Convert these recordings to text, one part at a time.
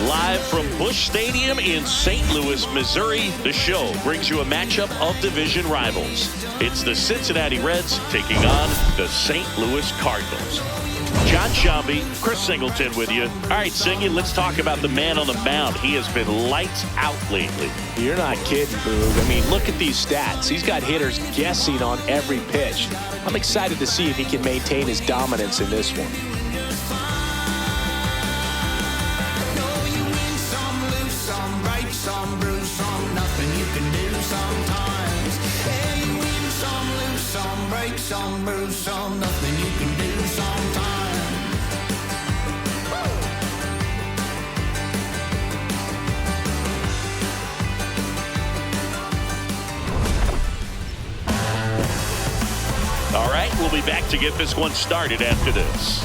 Live from Busch Stadium in St. Louis, Missouri, The Show brings you a matchup of division rivals. It's the Cincinnati Reds taking on the St. Louis Cardinals. John Shambi, Chris Singleton with you. All right, Singy, let's talk about the man on the mound. He has been lights out lately. You're not kidding, Boog. I mean, look at these stats. He's got hitters guessing on every pitch. I'm excited to see if he can maintain his dominance in this one. Some bruise, some nothing you can do sometimes. Yeah, you win some, lose some, break some, bruise some, nothing you can do sometimes. All right, we'll be back to get this one started after this.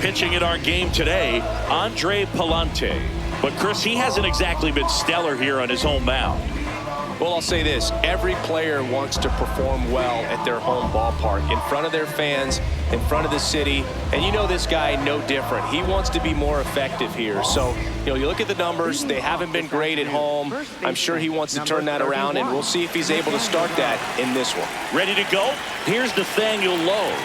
Pitching in our game today, Andre Palante. But, Chris, he hasn't exactly been stellar here on his home mound. Well, I'll say this. Every player wants to perform well at their home ballpark, in front of their fans, in front of the city. And you know this guy no different. He wants to be more effective here. So, you look at the numbers. They haven't been great at home. I'm sure he wants to turn that around, and we'll see if he's able to start that in this one. Ready to go? Here's Nathaniel Lowe.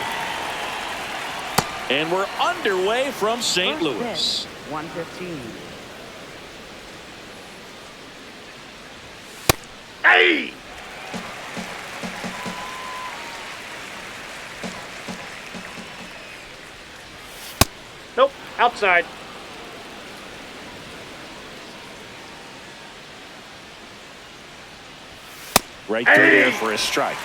And we're underway from St. Louis. 115. Hey! Nope, outside. Right through there for a strike.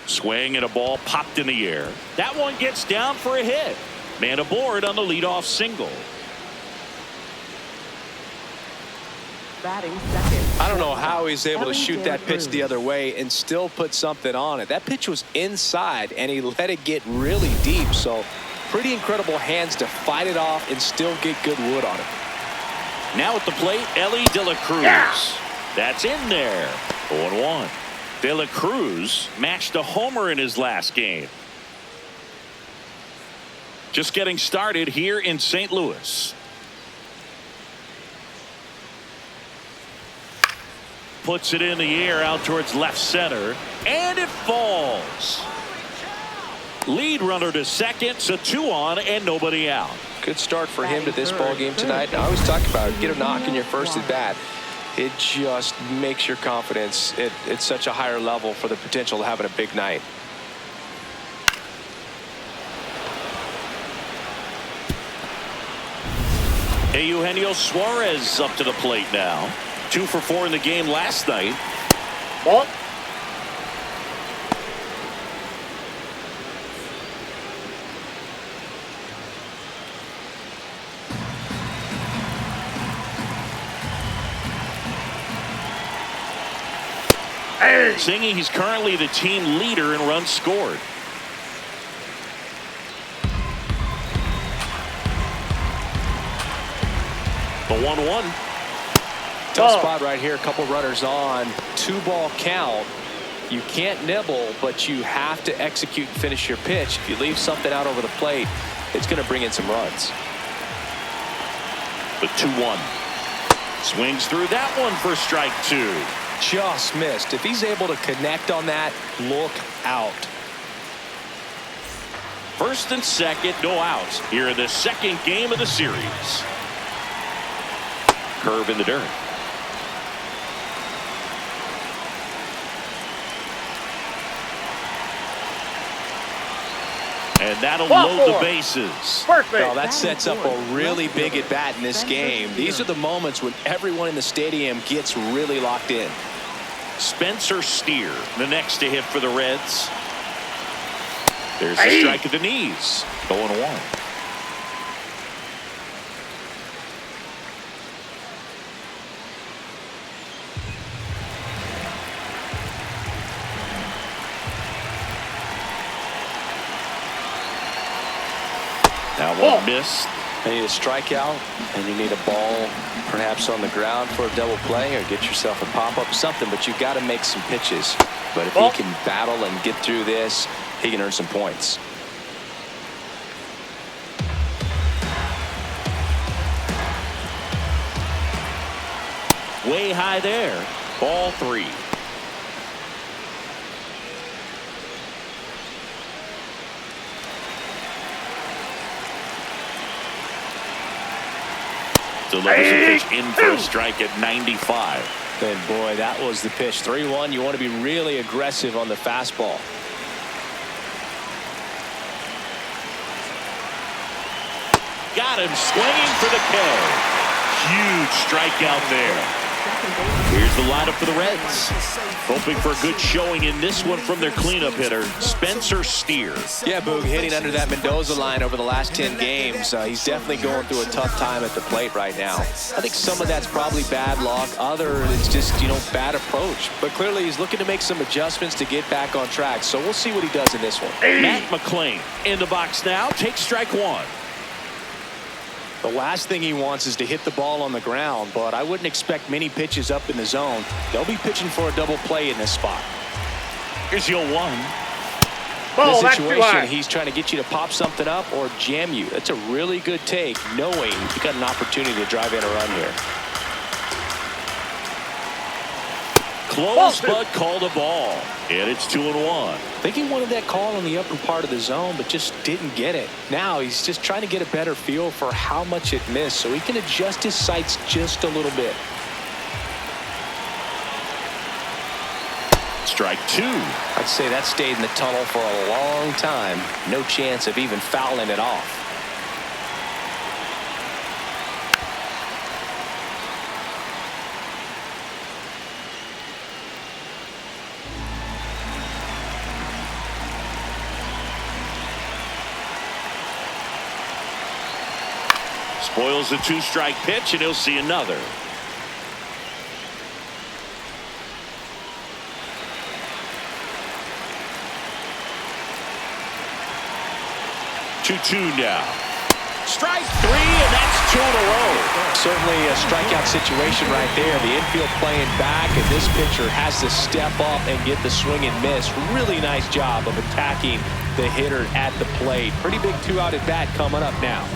Swing and a ball popped in the air. That one gets down for a hit. Man aboard on the leadoff single. Batting second. I don't know how he's able to shoot that pitch the other way and still put something on it. That pitch was inside, and he let it get really deep. So pretty incredible hands to fight it off and still get good wood on it. Now at the plate, Ellie De La Cruz. That's in there. 0-1. De La Cruz matched a homer in his last game. Just getting started here in St. Louis. Puts it in the air out towards left center, and it falls. Lead runner to second, so 2 on and nobody out. Good start for him to this ball game tonight. I always talk about it. Get a knock in your first at bat. It just makes your confidence at such a higher level for the potential of having a big night. Eugenio Suarez up to the plate now. 2 for 4 in the game last night. Ball. Singy, he's currently the team leader in runs scored. The 1-1. Tough spot right here. A couple runners on. 2-ball count. You can't nibble, but you have to execute and finish your pitch. If you leave something out over the plate, it's going to bring in some runs. The 2-1. Swings through that one for strike 2. Just missed. If he's able to connect on that, look out. First and second, no outs here in the second game of the series. Curve in the dirt. And that'll load the bases. Perfect. Well, that sets up a really big at bat in this game. These are the moments when everyone in the stadium gets really locked in. Spencer Steer, the next to hit for the Reds. There's a strike at the knees. 0-1. That one missed. You need a strikeout, and you need a ball perhaps on the ground for a double play, or get yourself a pop-up, something, but you've got to make some pitches. But if he can battle and get through this, he can earn some points. Way high there. Ball 3. Delivers a pitch in for a strike at 95. And boy, that was the pitch. 3-1. You want to be really aggressive on the fastball. Got him swinging for the K. Huge strikeout there. Here's the lineup for the Reds. Hoping for a good showing in this one from their cleanup hitter, Spencer Steer. Yeah, Boog, hitting under that Mendoza line over the last 10 games. He's definitely going through a tough time at the plate right now. I think some of that's probably bad luck. Other, it's just, bad approach. But clearly he's looking to make some adjustments to get back on track. So we'll see what he does in this one. Matt McClain in the box now. Takes strike 1. The last thing he wants is to hit the ball on the ground, but I wouldn't expect many pitches up in the zone. They'll be pitching for a double play in this spot. Here's the 0-1. Ball, In this that's too situation, high. he's trying to get you to pop something up or jam you. That's a really good take, knowing you got an opportunity to drive in a run here. Close, but called a ball. And it's 2-1. I think he wanted that call in the upper part of the zone, but just didn't get it. Now he's just trying to get a better feel for how much it missed so he can adjust his sights just a little bit. Strike 2. I'd say that stayed in the tunnel for a long time. No chance of even fouling it off. Spoils the 2-strike pitch, and he'll see another. Two now. Strike 3, and that's 2 in a row. Certainly a strikeout situation right there. The infield playing back, and this pitcher has to step up and get the swing and miss. Really nice job of attacking the hitter at the plate. Pretty big 2-out at bat coming up now.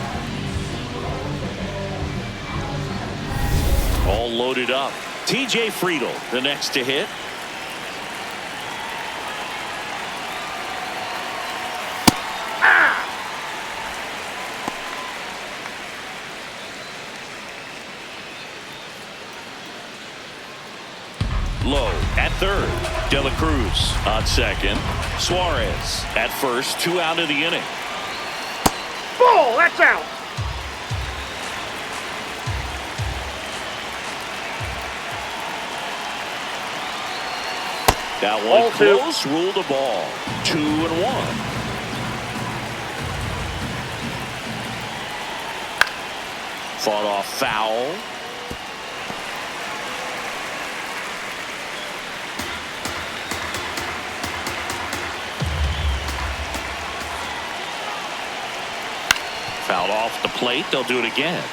All loaded up. TJ Friedel, the next to hit. Low at third. De La Cruz on second. Suarez at first. 2 out of the inning. Ball, that's out. That one Ball 2. close, ruled a ball. 2-1. Fought off foul. Fouled off the plate. They'll do it again.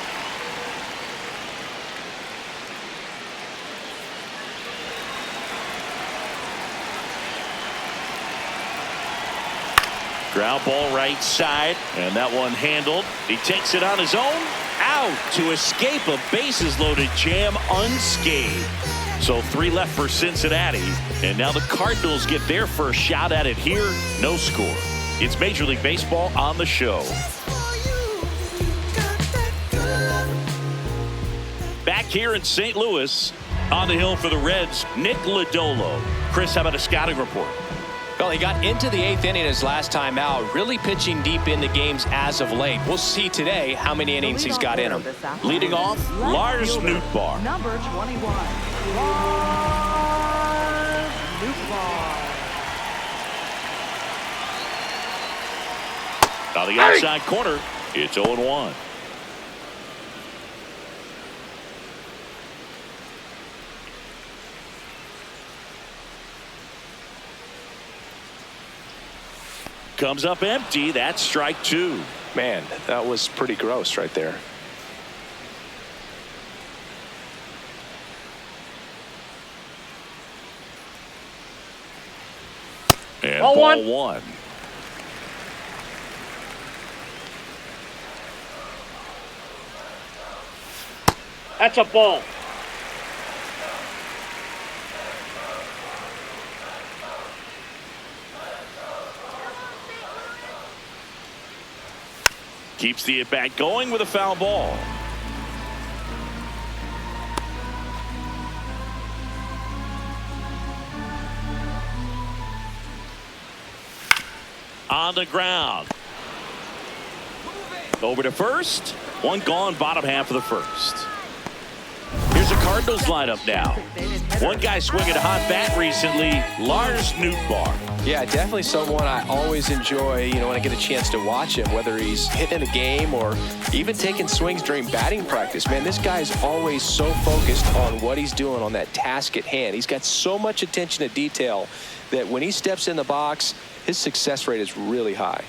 Ground ball right side, and that one handled. He takes it on his own. Out to escape a bases loaded jam unscathed. So 3 left for Cincinnati, and now the Cardinals get their first shot at it here. No score. It's Major League Baseball on the show. Back here in St. Louis, on the hill for the Reds, Nick Lodolo. Chris, how about a scouting report? Well, he got into the 8th inning his last time out, really pitching deep into games as of late. We'll see today how many innings he's got in him. Leading off, Lars Nootbaar. Number 21, Lars Nootbaar. On the outside corner, it's 0-1. Comes up empty. That's strike 2. Man, that was pretty gross right there. And Ball ball one. one. That's a ball. Keeps the at-bat going with a foul ball. On the ground. Over to first. One gone, bottom half of the first. Here's the Cardinals lineup now. One guy swinging a hot bat recently, Lars Nootbaar. Yeah, definitely someone I always enjoy, when I get a chance to watch him, whether he's hitting a game or even taking swings during batting practice. Man, this guy's always so focused on what he's doing on that task at hand. He's got so much attention to detail that when he steps in the box, his success rate is really high.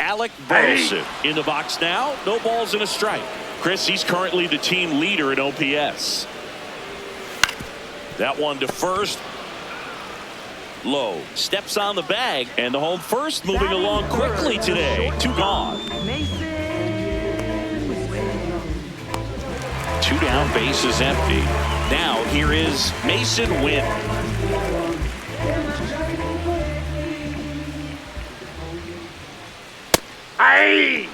Alec Burleson in the box now. No balls and a strike. Chris, he's currently the team leader in OPS. That one to first. Low. Steps on the bag. And the home first moving along quickly today. Two gone. Two down, bases empty. Now here is Mason Wynn. Aye!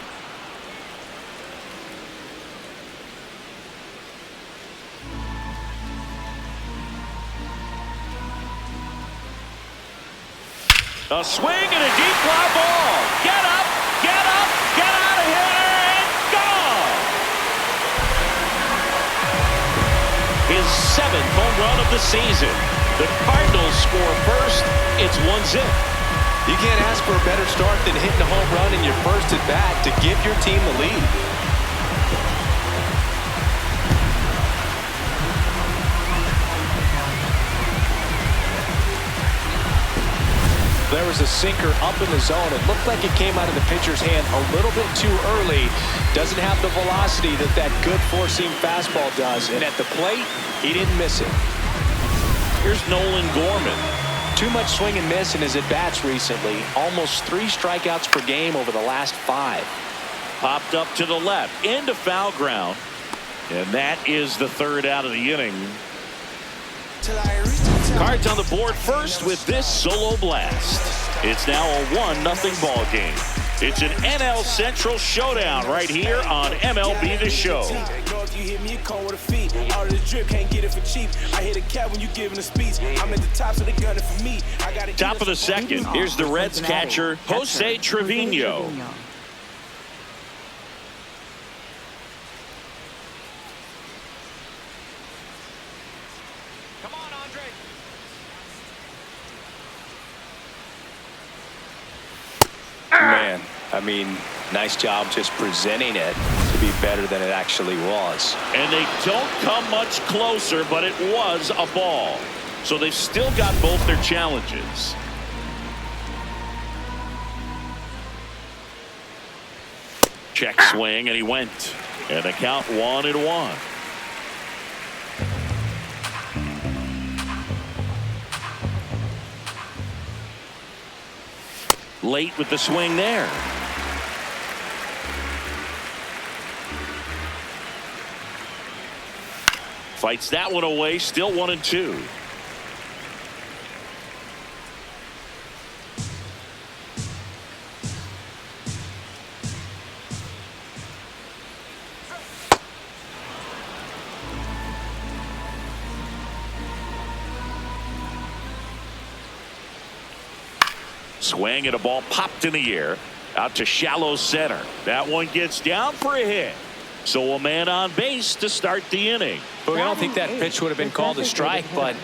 A swing and a deep fly ball. Get up, get out of here, and gone. His 7th home run of the season. The Cardinals score first. It's 1-0. You can't ask for a better start than hitting a home run in your first at bat to give your team the lead. There was a sinker up in the zone. It looked like it came out of the pitcher's hand a little bit too early. Doesn't have the velocity that good four-seam fastball does. And at the plate, he didn't miss it. Here's Nolan Gorman. Too much swing and miss in his at-bats recently. Almost 3 strikeouts per game over the last 5. Popped up to the left into foul ground. And that is the 3rd out of the inning. Cards on the board first with this solo blast. It's now a 1-0 ball game. It's an NL Central showdown right here on MLB The Show. You hit me a cone with a feet. All of the drip, can't get it for cheap. I hit a cat when you giving a speech. I'm at the top, so they gunning for me. I got it. Top of the second. Here's the Reds catcher, Jose Trevino. Man, I mean, nice job just presenting it to be better than it actually was. And they don't come much closer, but it was a ball. So they've still got both their challenges. Check swing, and he went. And the count 1-1. Late with the swing there. Fights that one away, still 1-2. Swing and a ball popped in the air out to shallow center. That one gets down for a hit. So a man on base to start the inning. Look, I don't think that pitch would have been called a strike, but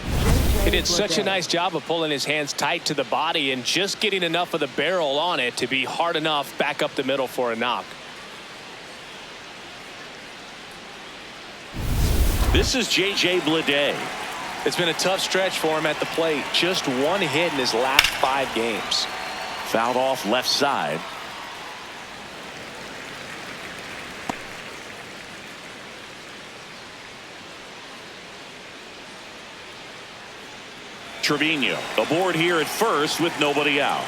he did such a nice job of pulling his hands tight to the body and just getting enough of the barrel on it to be hard enough back up the middle for a knock. This is J.J. Bleday. It's been a tough stretch for him at the plate. Just one hit in his last 5 games. Fouled off left side. Trevino aboard here at first with nobody out.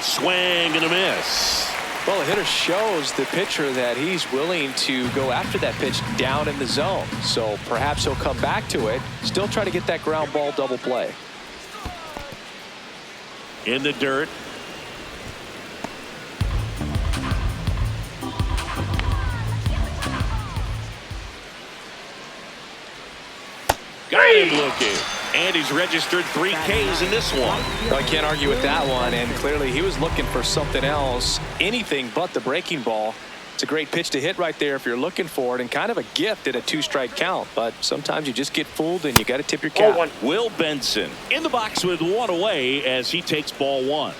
Swing and a miss. Well, the hitter shows the pitcher that he's willing to go after that pitch down in the zone. So perhaps he'll come back to it. Still try to get that ground ball double play. In the dirt. Got him looking. And he's registered 3 Ks in this one. Well, I can't argue with that one. And clearly he was looking for something else. Anything but the breaking ball. It's a great pitch to hit right there if you're looking for it. And kind of a gift at a 2-strike count. But sometimes you just get fooled and you got to tip your cap. Will Benson in the box with 1 away as he takes ball 1.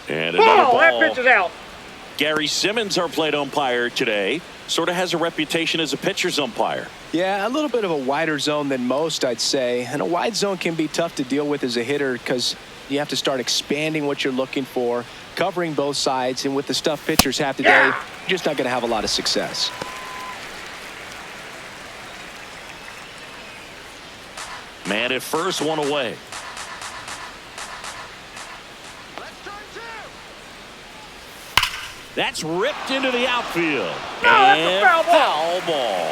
And another ball. That pitch is out. Gary Simmons, our plate umpire today, sort of has a reputation as a pitcher's umpire. Yeah, a little bit of a wider zone than most, I'd say. And a wide zone can be tough to deal with as a hitter because you have to start expanding what you're looking for, covering both sides. And with the stuff pitchers have today, you're just not going to have a lot of success. Man at first, 1 away. That's ripped into the outfield. That's a foul ball. Foul ball.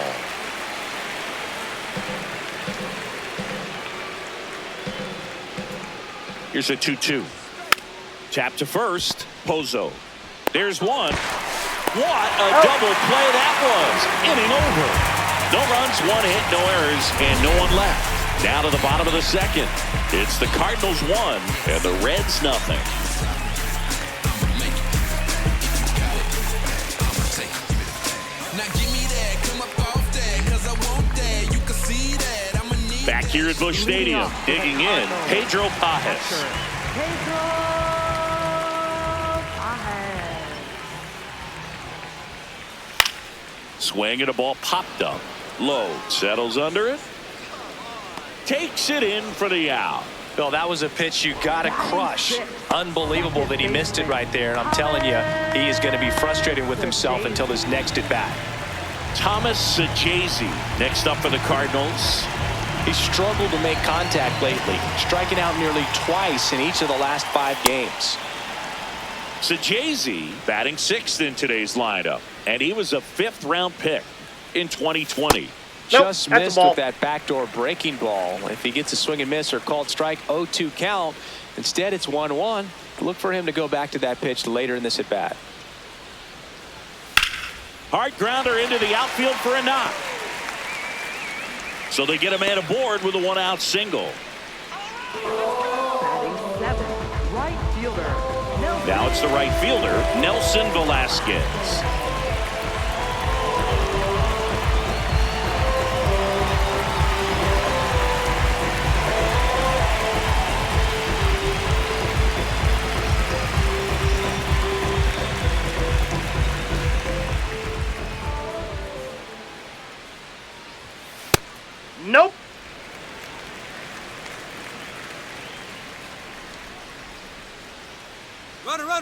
Here's a 2-2. Tap to first. Pozo. There's one. What a double play that was. Inning over. No runs, 1 hit, no errors, and no one left. Down to the bottom of the second. It's the Cardinals 1 and the Reds nothing. Back here at Busch Stadium, digging in, Pedro Pajes. Pedro Pajes. Swing and a ball popped up. Low, settles under it. Takes it in for the out. Well, that was a pitch you got to crush. Unbelievable that he missed it right there. And I'm telling you, he is going to be frustrated with himself until his next at bat. Thomas Sajazi next up for the Cardinals. He's struggled to make contact lately, striking out nearly twice in each of the last 5 games. Sajazi batting 6th in today's lineup, and he was a 5th-round pick in 2020. Just missed with that backdoor breaking ball. If he gets a swing and miss or called strike, 0-2 count. Instead, it's 1-1. Look for him to go back to that pitch later in this at bat. Hard grounder into the outfield for a knock. So they get a man aboard with a 1-out single. Batting 7, right fielder. Nelson. Now it's the right fielder, Nelson Velasquez. Nope.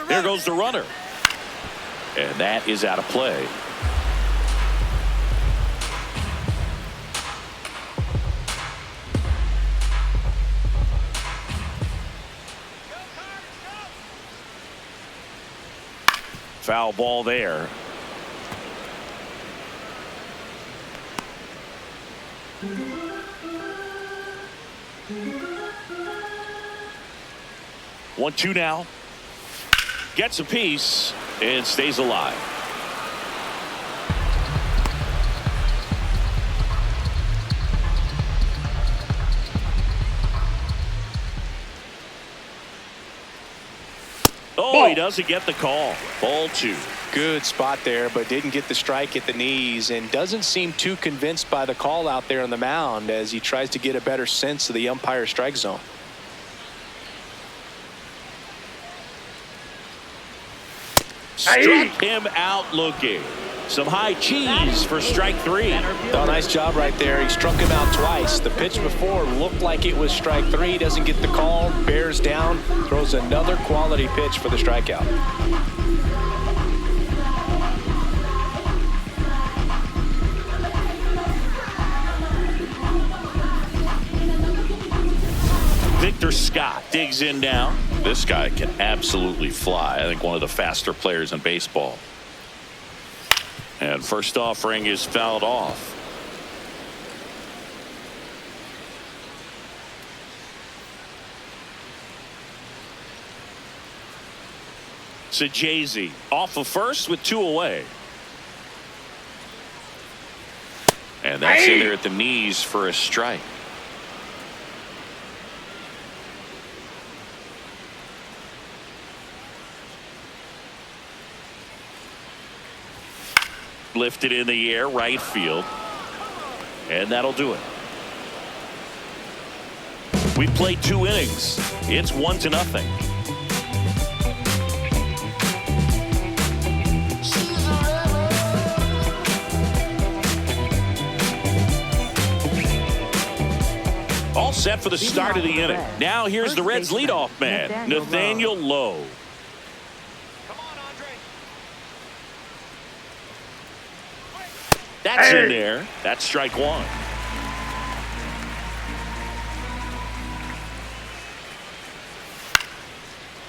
There goes the runner. And that is out of play. Foul ball there. One, 2 now. Gets a piece and stays alive. Oh, he doesn't get the call. Ball 2. Good spot there, but didn't get the strike at the knees and doesn't seem too convinced by the call out there on the mound as he tries to get a better sense of the umpire strike zone. Struck him out looking. Some high cheese for strike 3. Oh, nice job right there. He struck him out twice. The pitch before looked like it was strike 3. Doesn't get the call. Bears down. Throws another quality pitch for the strikeout. Victor Scott digs in now. This guy can absolutely fly. I think one of the faster players in baseball. And first offering is fouled off. Sajazi off of first with 2 away. And that's in there at the knees for a strike. Lifted in the air, right field. And that'll do it. We played 2 innings. It's 1-0. All set for the start of the inning. Now here's the Reds leadoff man, Nathaniel Lowe. That's in there. That's strike 1.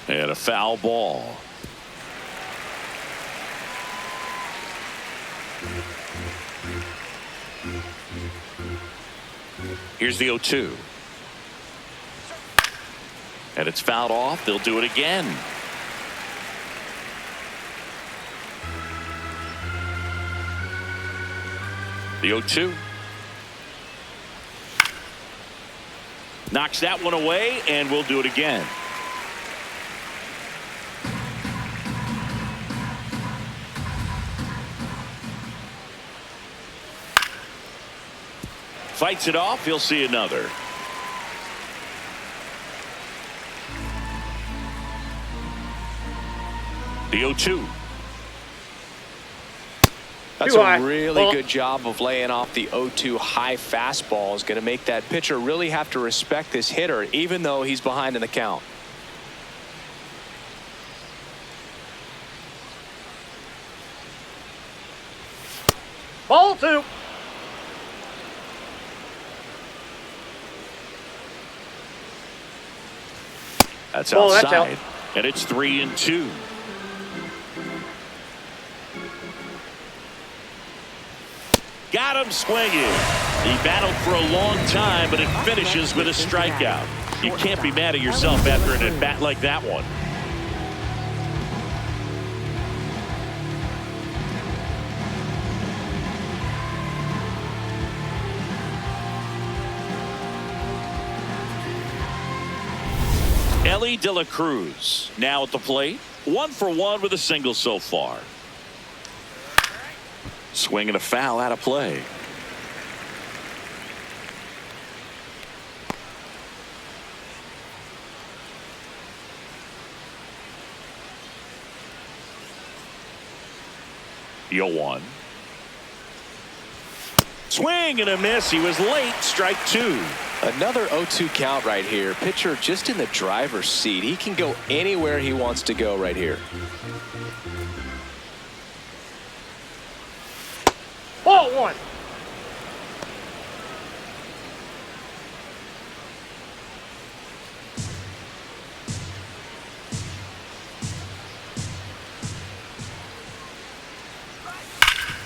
And a foul ball. Here's the 0-2. And it's fouled off. They'll do it again. The 0-2. Knocks that one away, and we'll do it again. Fights it off. He'll see another. The 0-2. That's a really good job of laying off the 0-2 high fastball. Is going to make that pitcher really have to respect this hitter, even though he's behind in the count. Ball 2. That's Oh, that's outside. out. And it's 3-2. Got him swinging. He battled for a long time, but it finishes with a strikeout. You can't be mad at yourself after an at-bat like that one. Ellie De La Cruz now at the plate. 1 for 1 with a single so far. Swing and a foul out of play. The 0-1. Swing and a miss. He was late. Strike 2. Another 0-2 count right here. Pitcher just in the driver's seat. He can go anywhere he wants to go right here. Ball 1.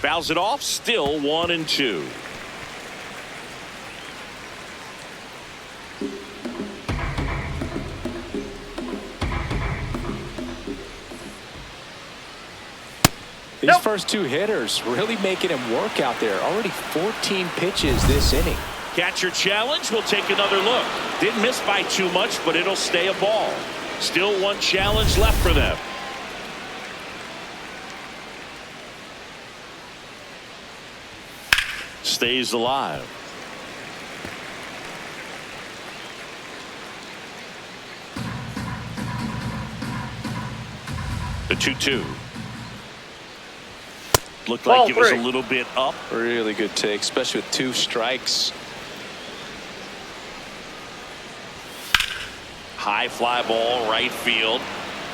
Fouls it off. Still 1-2. These first 2 hitters really making him work out there. Already 14 pitches this inning. Catcher challenge. We'll take another look. Didn't miss by too much, but it'll stay a ball. Still 1 challenge left for them. Stays alive. The 2-2. Looked Ball like it was a 3. little bit up. Really good take, especially with 2 strikes. High fly ball, right field.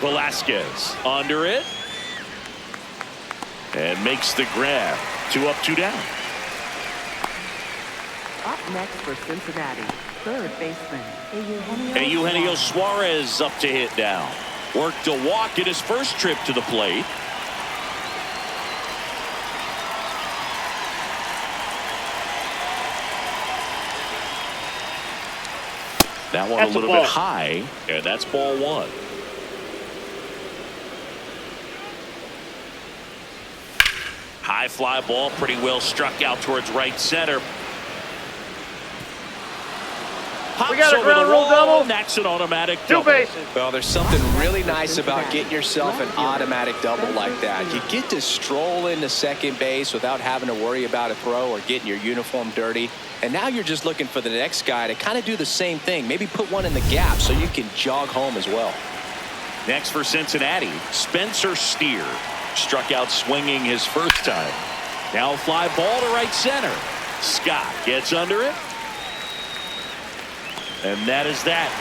Velasquez under it. And makes the grab. 2 up, 2 down. Up next for Cincinnati, third baseman, Eugenio Suarez up to hit now. Worked a walk in his first trip to the plate. That one That's a little ball. bit high, and that's ball 1. High fly ball, pretty well struck out towards right center. Hops We got a over ground the rule wall, double. and that's an automatic 2 double. bases. Well, there's something really nice about getting yourself an automatic double like that. You get to stroll into second base without having to worry about a throw or getting your uniform dirty. And now you're just looking for the next guy to kind of do the same thing. Maybe put one in the gap so you can jog home as well. Next for Cincinnati, Spencer Steer. Struck out swinging his first time. Now fly ball to right center. Scott gets under it. And that is that.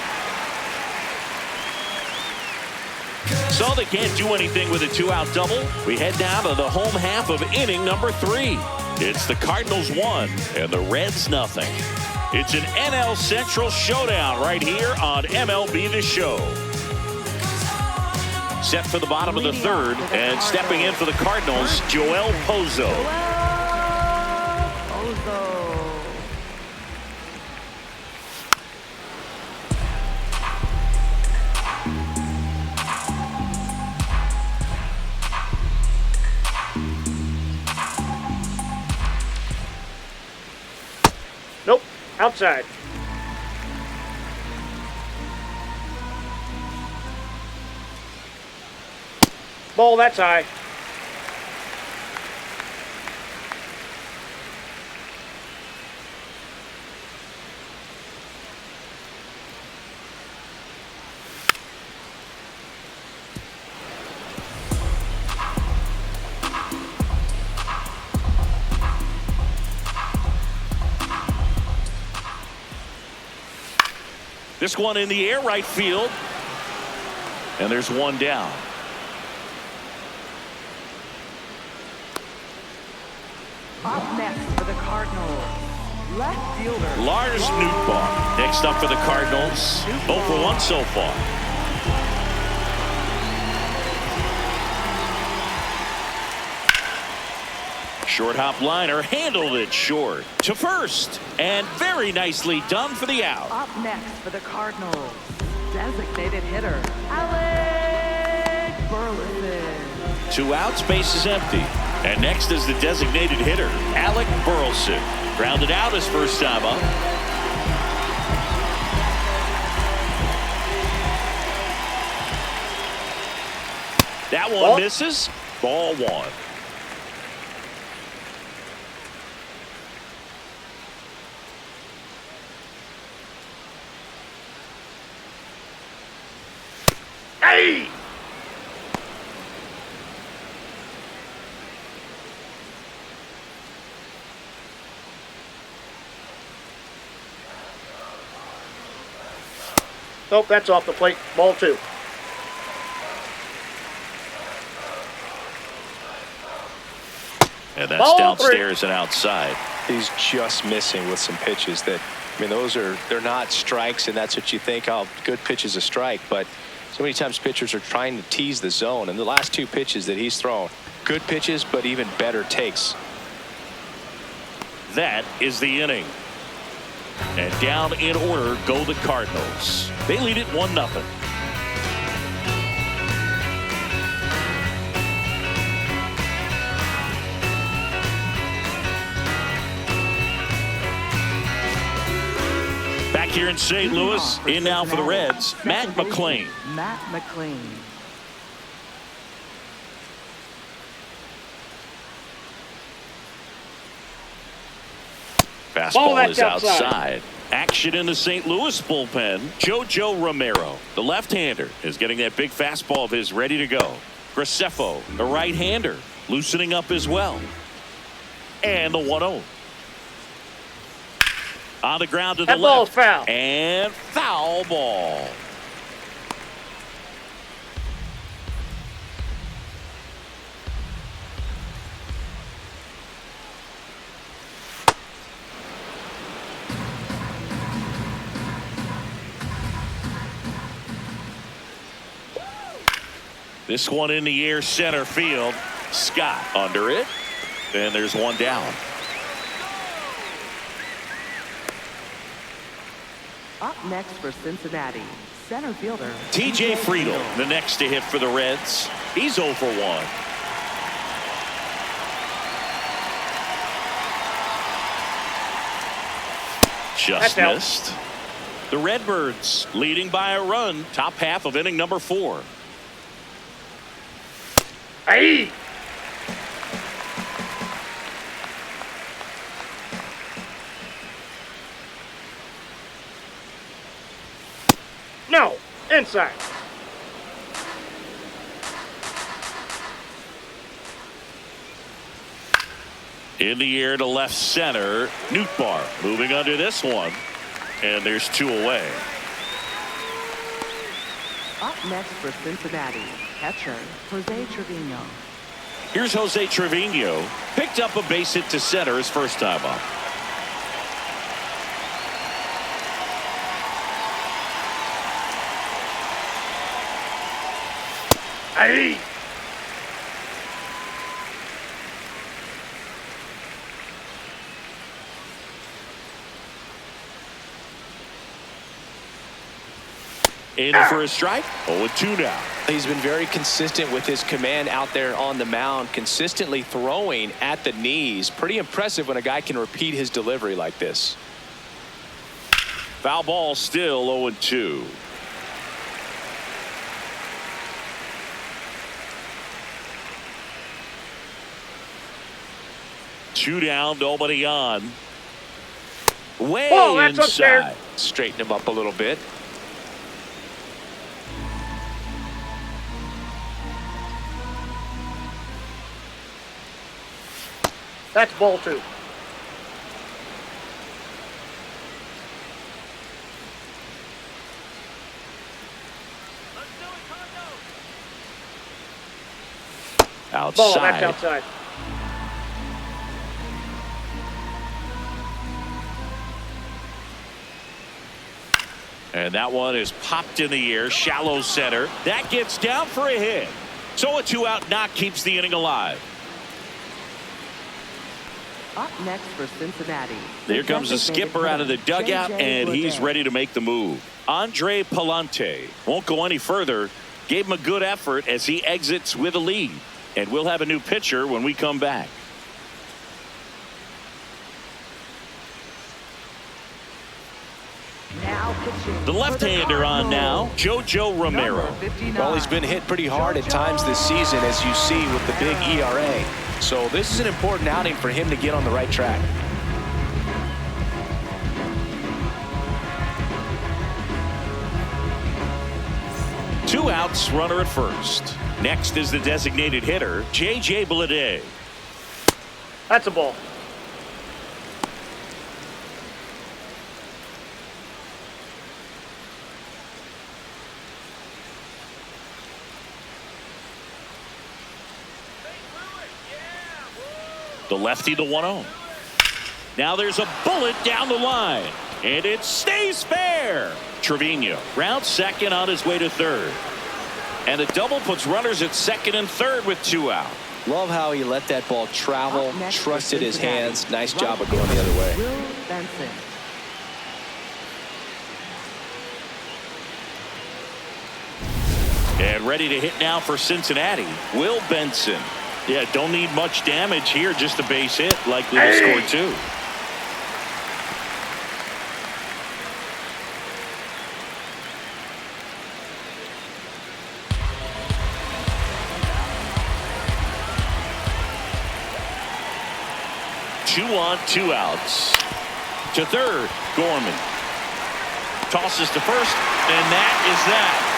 So they can't do anything with a 2-out double. We head down to the home half of inning number 3. It's the Cardinals 1 and the Reds nothing. It's an NL Central showdown right here on MLB The Show. Set for the bottom of the 3rd, and stepping in for the Cardinals, Joel Pozo. Nope. Outside. Ball, that's high. This one in the air, right field. And there's one down. Up next for the Cardinals, left fielder Lars Nootbaar next up for the Cardinals. 0 for 1 so far. Short hop liner, handled it short to first, and very nicely done for the out. Up next for the Cardinals, designated hitter, Alec Burleson. 2 outs, base is empty. And next is the designated hitter, Alec Burleson. Grounded out his first time up. That one Ball. misses. Ball 1. Hey! Nope, that's off the plate. Ball 2. And that's Ball 3. downstairs and outside. He's just missing with some pitches that, I mean, they're not strikes, and that's what you think, oh, good pitch is a strike. But so many times pitchers are trying to tease the zone, and the last 2 pitches that he's thrown, good pitches, but even better takes. That is the inning. And down in order go the Cardinals. They lead it 1-0. Back here in St. Louis, in now for the Reds, Matt McClain. Matt McClain. Fastball that's is outside. Action in the St. Louis bullpen. JoJo Romero, the left-hander, is getting that big fastball of his ready to go. Graceffo, the right-hander. loosening up as well. And the 1-0. On the ground to the That ball's left. foul. And foul ball. This one in the air, center field. Scott under it. And there's one down. Up next for Cincinnati, center fielder TJ Friedel, the next to hit for the Reds. He's 0 for 1. Just That's out. missed. The Redbirds leading by a run. Top half of inning number 4. Aye. No, inside. In the air to left center. Nootbaar moving under this one. And there's 2 away. Up next for Cincinnati, catcher Jose Trevino. Here's Jose Trevino. Picked up a base hit to center his first time up. Aye. In for a strike. 0-2 now. He's been very consistent with his command out there on the mound, consistently throwing at the knees. Pretty impressive when a guy can repeat his delivery like this. Foul ball, still 0-2. Two down, nobody on. Way Oh, that's up there. inside. Straighten him up a little bit. That's ball 2. Ball, that's Outside. outside. And that one is popped in the air, shallow center. That gets down for a hit. So a 2-out knock keeps the inning alive. Up next for Cincinnati. There comes the skipper out of the dugout, and he's ready to make the move. Andre Palante won't go any further. Gave him a good effort as he exits with a lead. And we'll have a new pitcher when we come back. Now pitching The left-hander on now, Jojo Romero. Number 59. Well, he's been hit pretty hard at times this season, as you see with the big ERA. So this is an important outing for him to get on the right track. Two outs, runner at first. Next is the designated hitter, J.J. Bleday. That's a ball. The lefty, the 1-0. Now there's a bullet down the line, and it stays fair. Trevino rounds second on his way to third. And a double puts runners at second and third with 2 out. Love how he let that ball travel, Up next trusted for his Cincinnati, hands. Nice right job of going the other way. Will Benson. And ready to hit now for Cincinnati, Will Benson. Yeah, don't need much damage here, just a base hit, likely to score 2. Two on, 2 outs. To third, Gorman. Tosses to first, and that is that.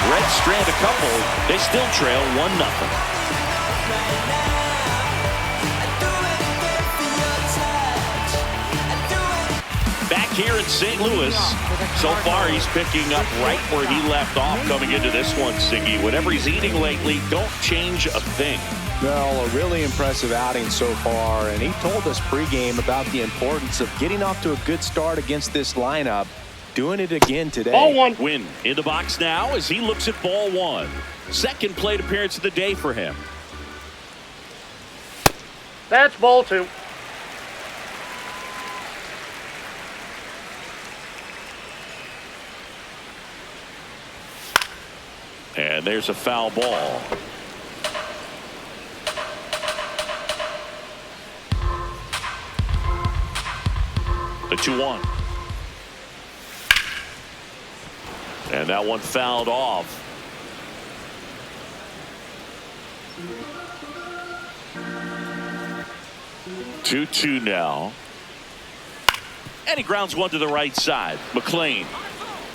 Reds strand a couple. They still trail 1-0. right now. I'd do anything for your touch. I'd do it. Back here in St. Louis, so far he's picking up right where he left off coming into this one, Siggy. Whatever he's eating lately, don't change a thing. Well, a really impressive outing so far, and he told us pregame about the importance of getting off to a good start against this lineup. Doing it again today. Ball one. Win in the box now as he looks at ball one. Second plate appearance of the day for him. That's ball two. And there's a foul ball. The 2-1. And that one fouled off. 2-2 now. And he grounds one to the right side. McLean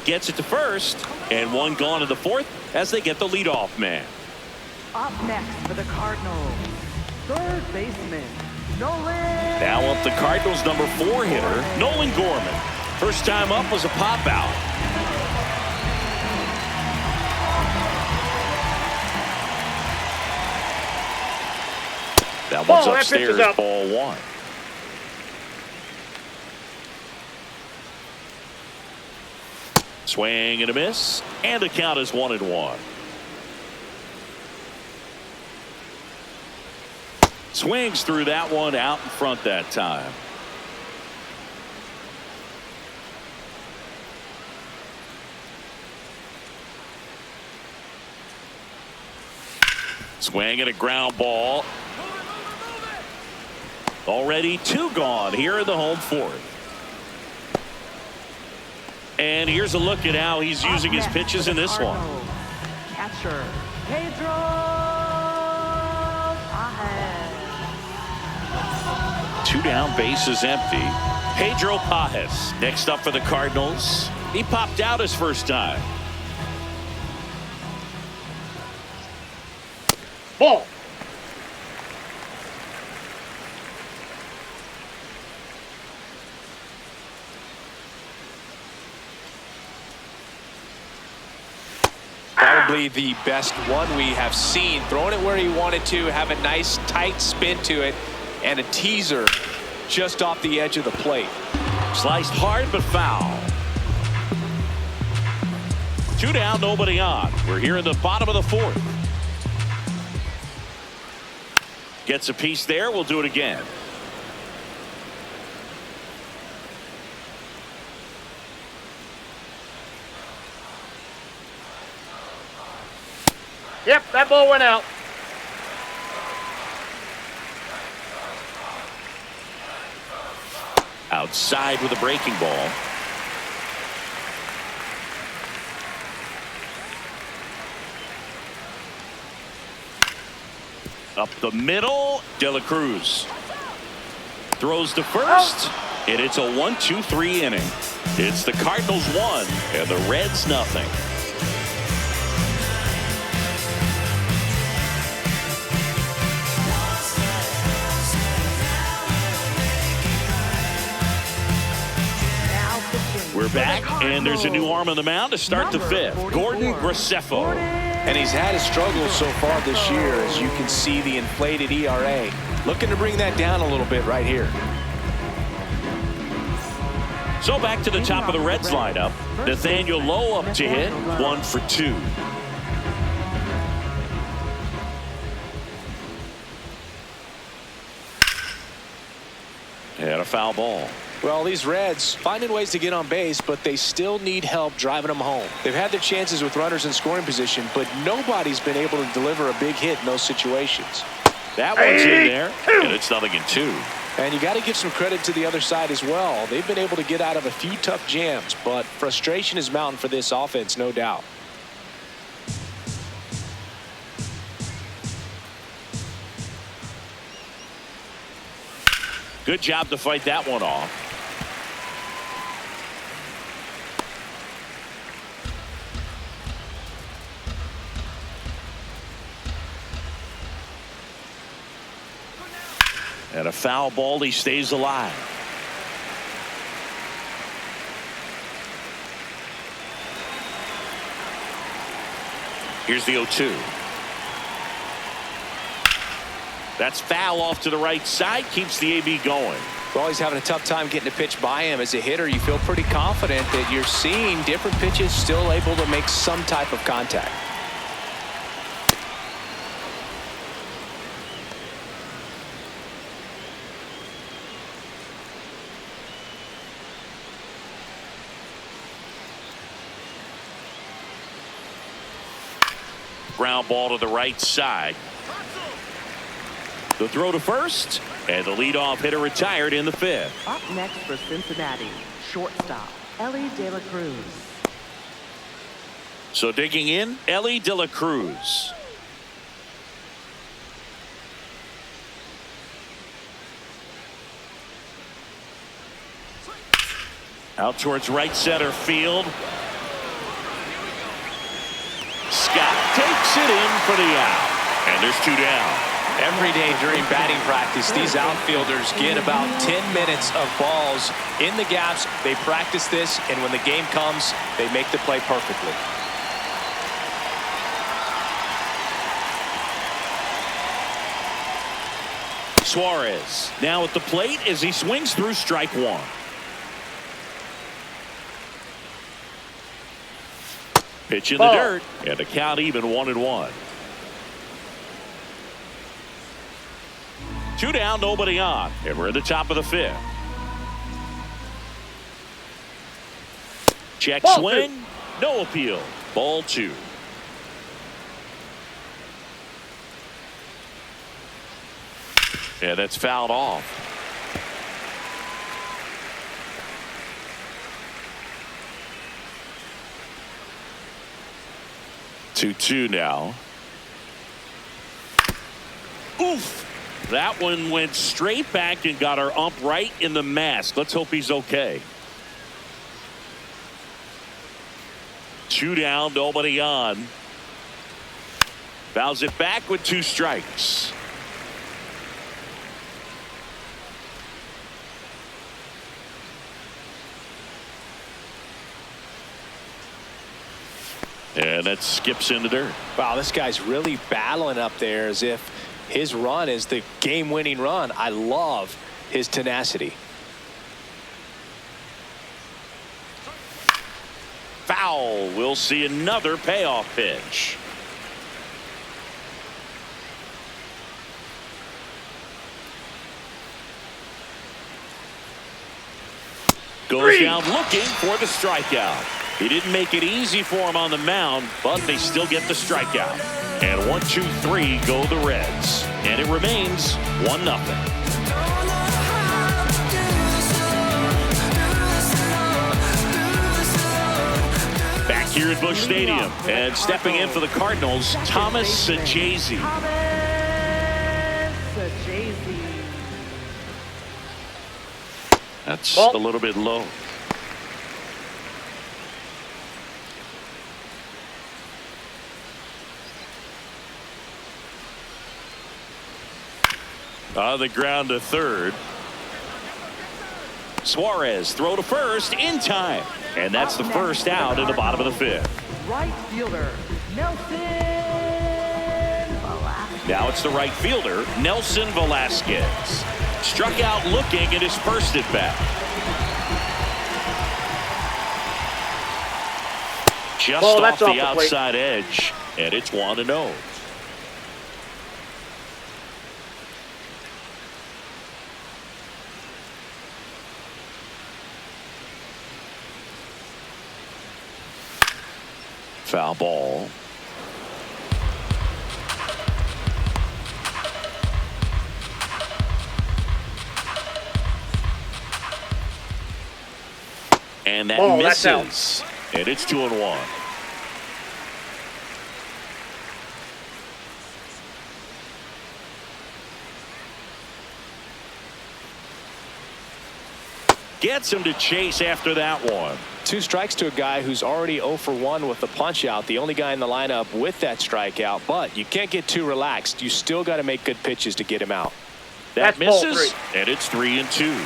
gets it to first, and one gone in the fourth as they get the leadoff man. Up next for the Cardinals, third baseman, Nolan. Now up the Cardinals' number 4 hitter, Nolan Gorman. First time up was a pop out. That one's That pitch is upstairs, up. ball one. Swing and a miss, and the count is 1-1. Swings through that one out in front that time. Swing and a ground ball. Already 2 gone here in the home fourth. And here's a look at how he's using his pitches in this one. Catcher, Pedro Pajes. 2 down, bases empty. Pedro Pajes next up for the Cardinals. He popped out his first time. Ball. Probably the best one we have seen. Throwing it where he wanted to, have a nice tight spin to it, and a teaser just off the edge of the plate. Sliced hard but foul. 2 down, nobody on. We're here in the bottom of the fourth. Gets a piece there. We'll do it again. Yep, that ball went out. Outside with a breaking ball. Up the middle, De La Cruz throws to first, and it's a 1-2-3 inning. It's the Cardinals 1 and the Reds nothing. We're back, and there's a new arm on the mound to start the fifth. Gordon Graceffo. And he's had his struggles so far this year, as you can see the inflated ERA. Looking to bring that down a little bit right here. So back to the top of the Reds lineup. Nathaniel Lowe up to hit, 1 for 2. And a foul ball. Well, these Reds finding ways to get on base, but they still need help driving them home. They've had their chances with runners in scoring position, but nobody's been able to deliver a big hit in those situations. That one's in there, and it's 0-2. And you got to give some credit to the other side as well. They've been able to get out of a few tough jams, but frustration is mounting for this offense, no doubt. Good job to fight that one off. And a foul ball. He stays alive. Here's the 0-2. That's foul off to the right side. Keeps the AB going. Well, he's having a tough time getting a pitch by him. As a hitter, you feel pretty confident that you're seeing different pitches still able to make some type of contact. Ground ball to the right side. The throw to first, and the leadoff hitter retired in the 5th. Up next for Cincinnati, shortstop, Ellie De La Cruz. So digging in, Ellie De La Cruz. Out towards right center field. Scott takes it in for the out. And there's 2 down. Every day during batting practice, these outfielders get about 10 minutes of balls in the gaps. They practice this, and when the game comes, they make the play perfectly. Suarez now at the plate as he swings through strike 1. Pitch in the dirt, and a count even 1-1. 2 down, nobody on, and we're at the top of the 5th. Check swing, no appeal. Ball 2. And that's fouled off. Two now. Oof. That one went straight back and got our ump right in the mask. Let's hope he's okay. 2 down, nobody on. Fouls it back with 2 strikes. And that skips in the dirt. Wow, this guy's really battling up there as if his run is the game-winning run. I love his tenacity. Foul. We'll see another payoff pitch. Goes down looking for the strikeout. He didn't make it easy for him on the mound, but they still get the strikeout. And 1-2-3 go the Reds. And it remains 1-0. Back here at Busch Stadium, and stepping in for the Cardinals, Thomas Sajazi. That's a little bit low. On the ground to third. Suarez throw to first in time. And that's the first out in the bottom of the 5th. Right fielder, Nelson Velasquez. Now it's the right fielder, Nelson Velasquez. Struck out looking at his first at bat. Just off the outside edge. And it's 1-0. Foul ball. And that misses. And it's 2-1. Gets him to chase after that one. 2 strikes to a guy who's already 0 for 1 with the punch out. The only guy in the lineup with that strikeout. But you can't get too relaxed. You still got to make good pitches to get him out. That That's ball misses, 3. and it's 3-2.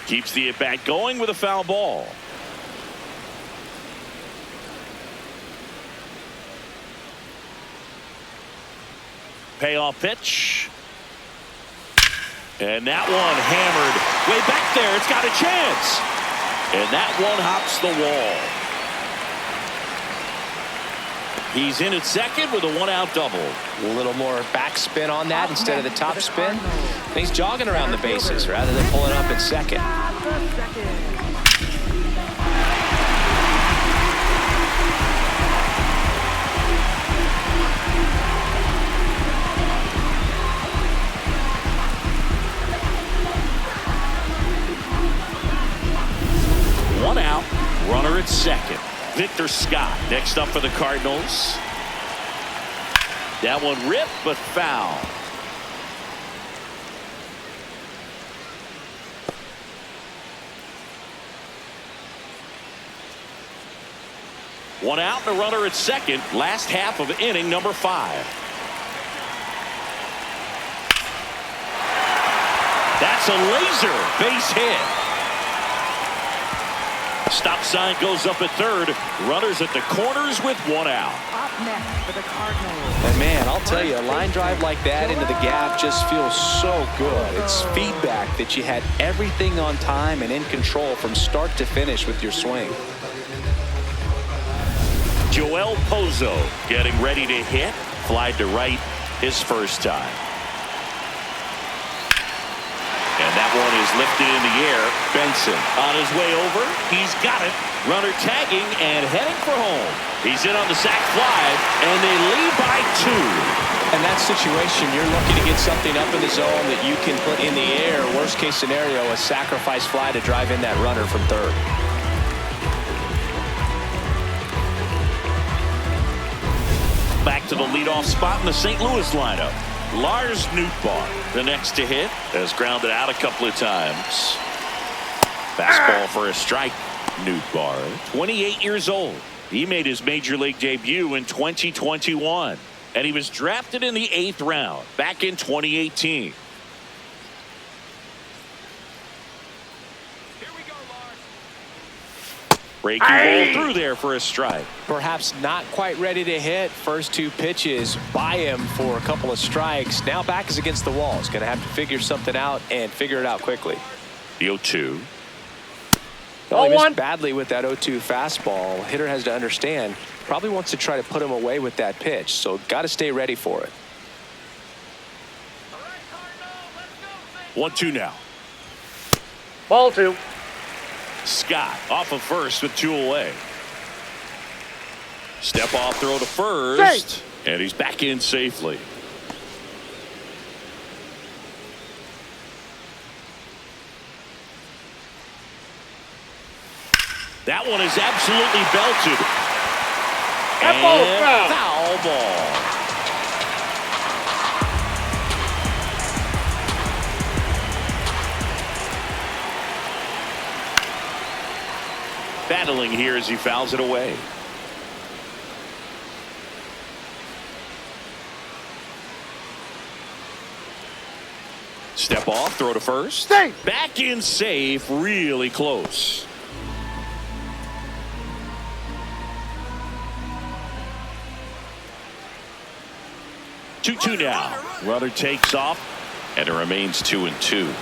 Keeps the at-bat going with a foul ball. Payoff pitch. And that one hammered way back there. It's got a chance. And that one hops the wall. He's in at second with a one-out double. A little more backspin on that instead of the top spin. And he's jogging around the bases rather than pulling up at second. One out, runner at second. Victor Scott next up for the Cardinals. That one ripped, but foul. One out and a runner at second. Last half of inning number 5. That's a laser base hit. Stop sign goes up at third. Runners at the corners with one out. Up next for the Cardinals. And man, I'll tell you, a line drive like that into the gap just feels so good. It's feedback that you had everything on time and in control from start to finish with your swing. Joel Pozo getting ready to hit. Flied to right his first time. And that one is lifted in the air. Benson on his way over. He's got it. Runner tagging and heading for home. He's in on the sac fly, and they lead by 2. In that situation, you're looking to get something up in the zone that you can put in the air. Worst case scenario, a sacrifice fly to drive in that runner from third. Back to the leadoff spot in the St. Louis lineup. Lars Nootbaar, the next to hit, has grounded out a couple of times. Fastball for a strike. Nootbaar, 28 years old. He made his major league debut in 2021, and he was drafted in the 8th round back in 2018. Breaking ball through there for a strike. Perhaps not quite ready to hit. First 2 pitches by him for a couple of strikes. Now back is against the wall. He's going to have to figure something out and figure it out quickly. The 0-2. Well, he missed badly with that 0-2 fastball. Hitter has to understand, probably wants to try to put him away with that pitch. So got to stay ready for it. 1-2 now. Ball 2. Scott off of first with 2 away. Step off throw to first. And he's back in safely. That one is absolutely belted. That ball's And foul. foul ball. Battling here as he fouls it away. Step off, throw to first. Safe. Back in safe, really close. Two now. Runner takes off, and it remains 2-2.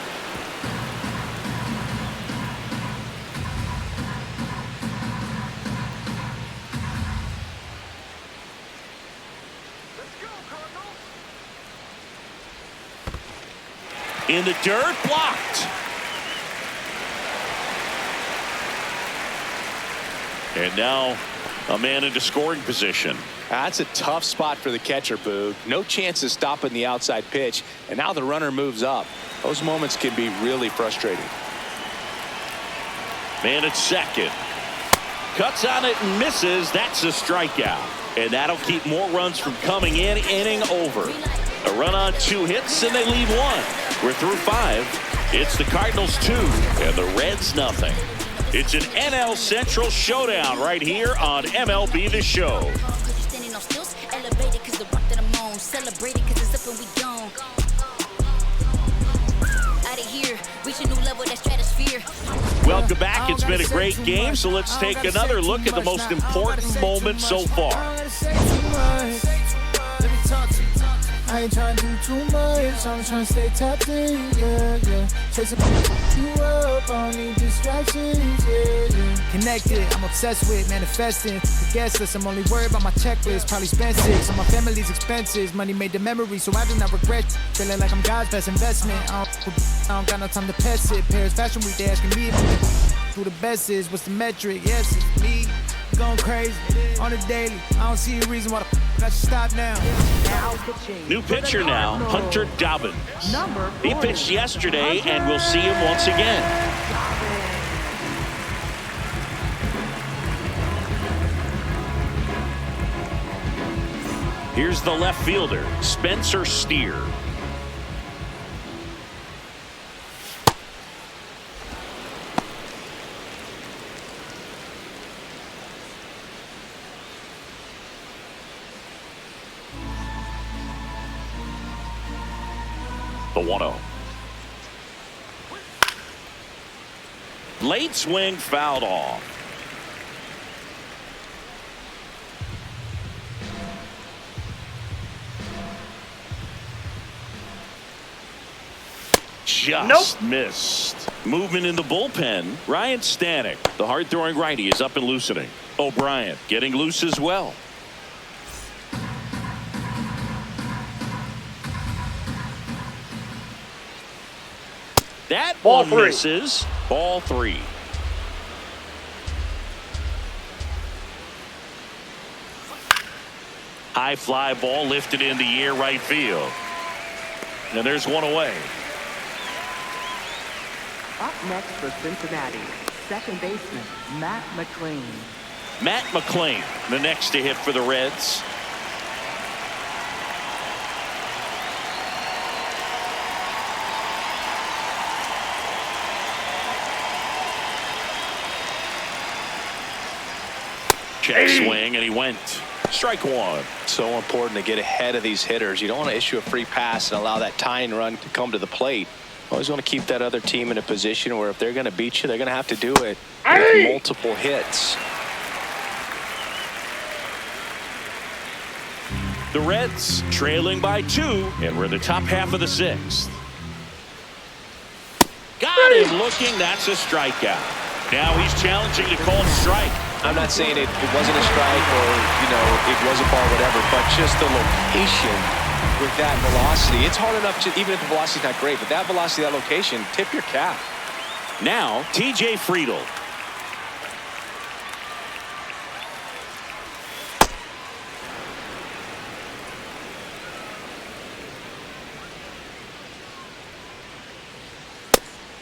In the dirt, blocked. And now a man into scoring position. That's a tough spot for the catcher, Boog. No chance of stopping the outside pitch, and now the runner moves up. Those moments can be really frustrating. Man at second. Cuts on it and misses. That's a strikeout. And that'll keep more runs from coming in. Inning over. A run on 2 hits, and they lead 1. We're through 5. It's the Cardinals 2 and the Reds nothing. It's an NL Central showdown right here on MLB The Show. don't celebrate it cause it's up and we gone. Out of here, reach a new level, that stratosphere. Welcome back. It's been a great game, so let's take another look at the most important moment so far. I ain't trying to do too much, I'm trying to stay tapped in, yeah. Chasing you up, I don't need distractions, yeah. Connected, I'm obsessed with manifesting. The guest list, I'm only worried about my checklist. Probably spend 6 on my family's expenses. Money made the memory, so I do not regret. Feeling like I'm God's best investment. I don't got no time to pass it. Paris Fashion Week, they asking me who the best is, what's the metric? Yes, it's me. Going crazy on a daily. I don't see a reason why I should stop now. Now pitching. New pitcher now, Hunter Dobbins. Number He 40, pitched yesterday, Hunter and we'll see him once again. Here's the left fielder, Spencer Steer. The 1-0. Late swing fouled off. Just missed. Movement in the bullpen. Ryan Stanek, the hard-throwing righty, is up and loosening. O'Brien getting loose as well. That Ball one 3. misses. Ball 3. High fly ball lifted in the air right field. And there's one away. Up next for Cincinnati, second baseman Matt McLean. Matt McLean, the next to hit for the Reds. Check swing, and he went. Strike one. So important to get ahead of these hitters. You don't want to issue a free pass and allow that tying run to come to the plate. Always want to keep that other team in a position where if they're going to beat you, they're going to have to do it with multiple hits. The Reds trailing by 2, and we're in the top half of the 6th. Got him looking. That's a strikeout. Now he's challenging to call strike. I'm not saying it wasn't a strike or, it was a ball, whatever, but just the location with that velocity. It's hard enough to, even if the velocity's not great, but that velocity, that location, tip your cap. Now, TJ Friedel.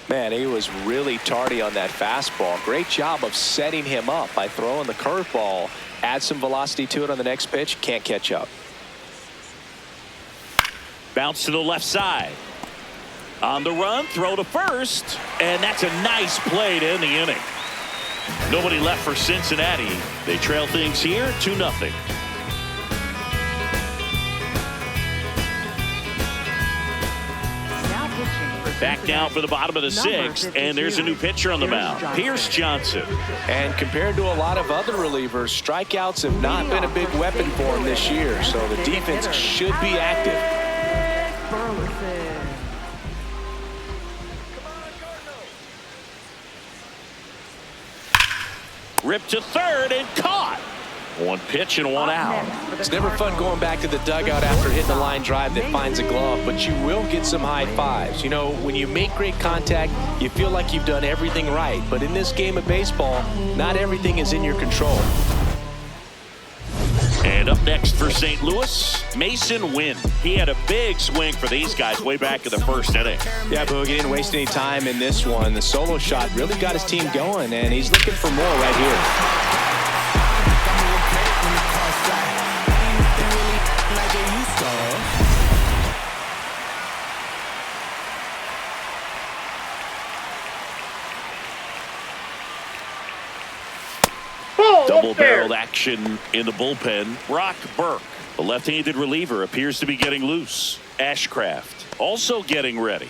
Man, he was really tardy on that fastball. Great job of setting him up by throwing the curveball. Add some velocity to it on the next pitch. Can't catch up. Bounce to the left side. On the run, throw to first. And that's a nice play to end the inning. Nobody left for Cincinnati. They trail things here 2-0. Back down for the bottom of the 6th, and there's a new pitcher on the mound, Pierce Johnson. And compared to a lot of other relievers, strikeouts have not been a big weapon for him this year, so the defense should be active. Ripped to third and caught. One pitch and one out. It's never fun going back to the dugout after hitting a line drive that finds a glove, but you will get some high fives. When you make great contact, you feel like you've done everything right. But in this game of baseball, not everything is in your control. And up next for St. Louis, Mason Wynn. He had a big swing for these guys way back in the first inning. Yeah, Boog, he didn't waste any time in this one. The solo shot really got his team going, and he's looking for more right here. Double-barreled action in the bullpen. Brock Burke, the left-handed reliever, appears to be getting loose. Ashcraft also getting ready.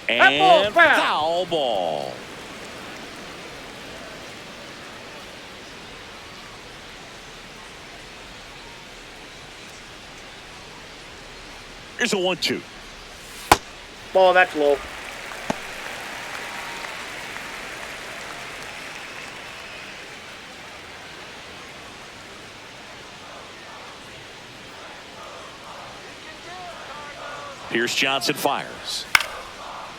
And foul ball. Here's a 1-2. Ball, that's low. Pierce Johnson fires.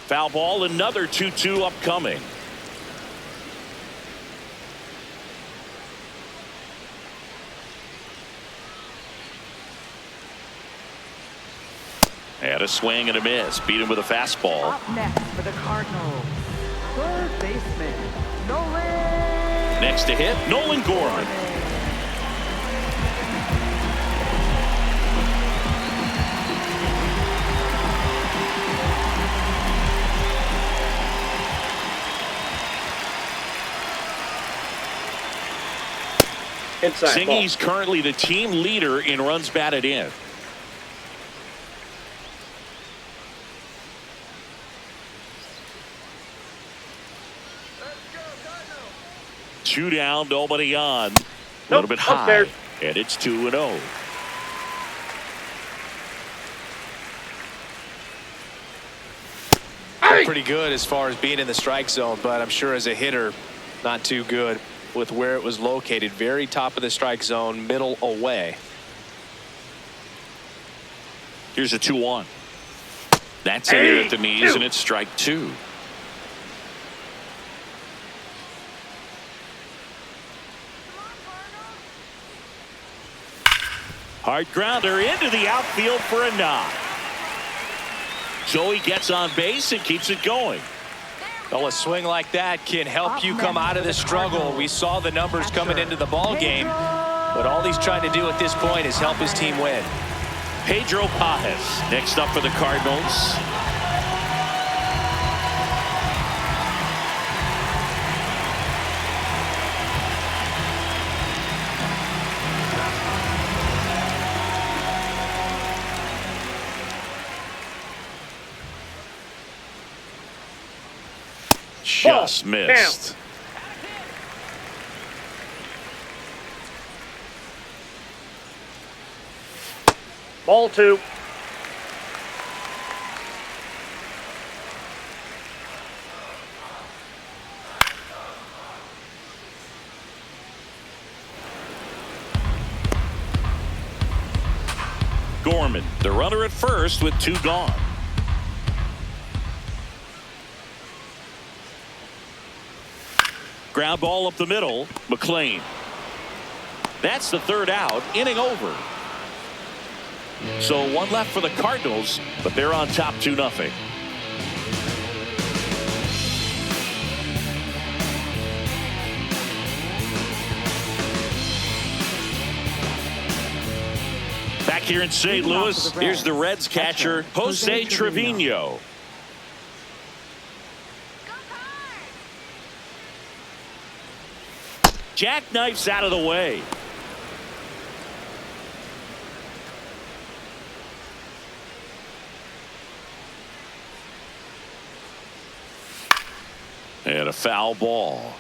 Foul ball, another 2-2 upcoming. And a swing and a miss. Beat him with a fastball. Up next for the Cardinals, third baseman, Nolan. Next to hit, Nolan Gorman. Inside Singy's currently the team leader in runs batted in. Two down, nobody on. A little bit high. Upstairs. And it's 2-0. Pretty good as far as being in the strike zone, but I'm sure as a hitter, not too good with where it was located. Very top of the strike zone, middle away. Here's a 2-1. That's in there at the knees, and it's strike 2. Hard grounder into the outfield for a knock. Joey gets on base and keeps it going. Well, a swing like that can help you come out of this struggle. We saw the numbers coming into the ball game, but all he's trying to do at this point is help his team win. Pedro Pajes next up for the Cardinals. Just missed. Ball 2. Gorman, the runner at first with 2 gone. Ground ball up the middle. McLean. That's the 3rd out. Inning over. So 1 left for the Cardinals, but they're on top 2-0. Back here in St. Louis, here's the Reds catcher, Jose Trevino. Jackknifes out of the way. And a foul ball.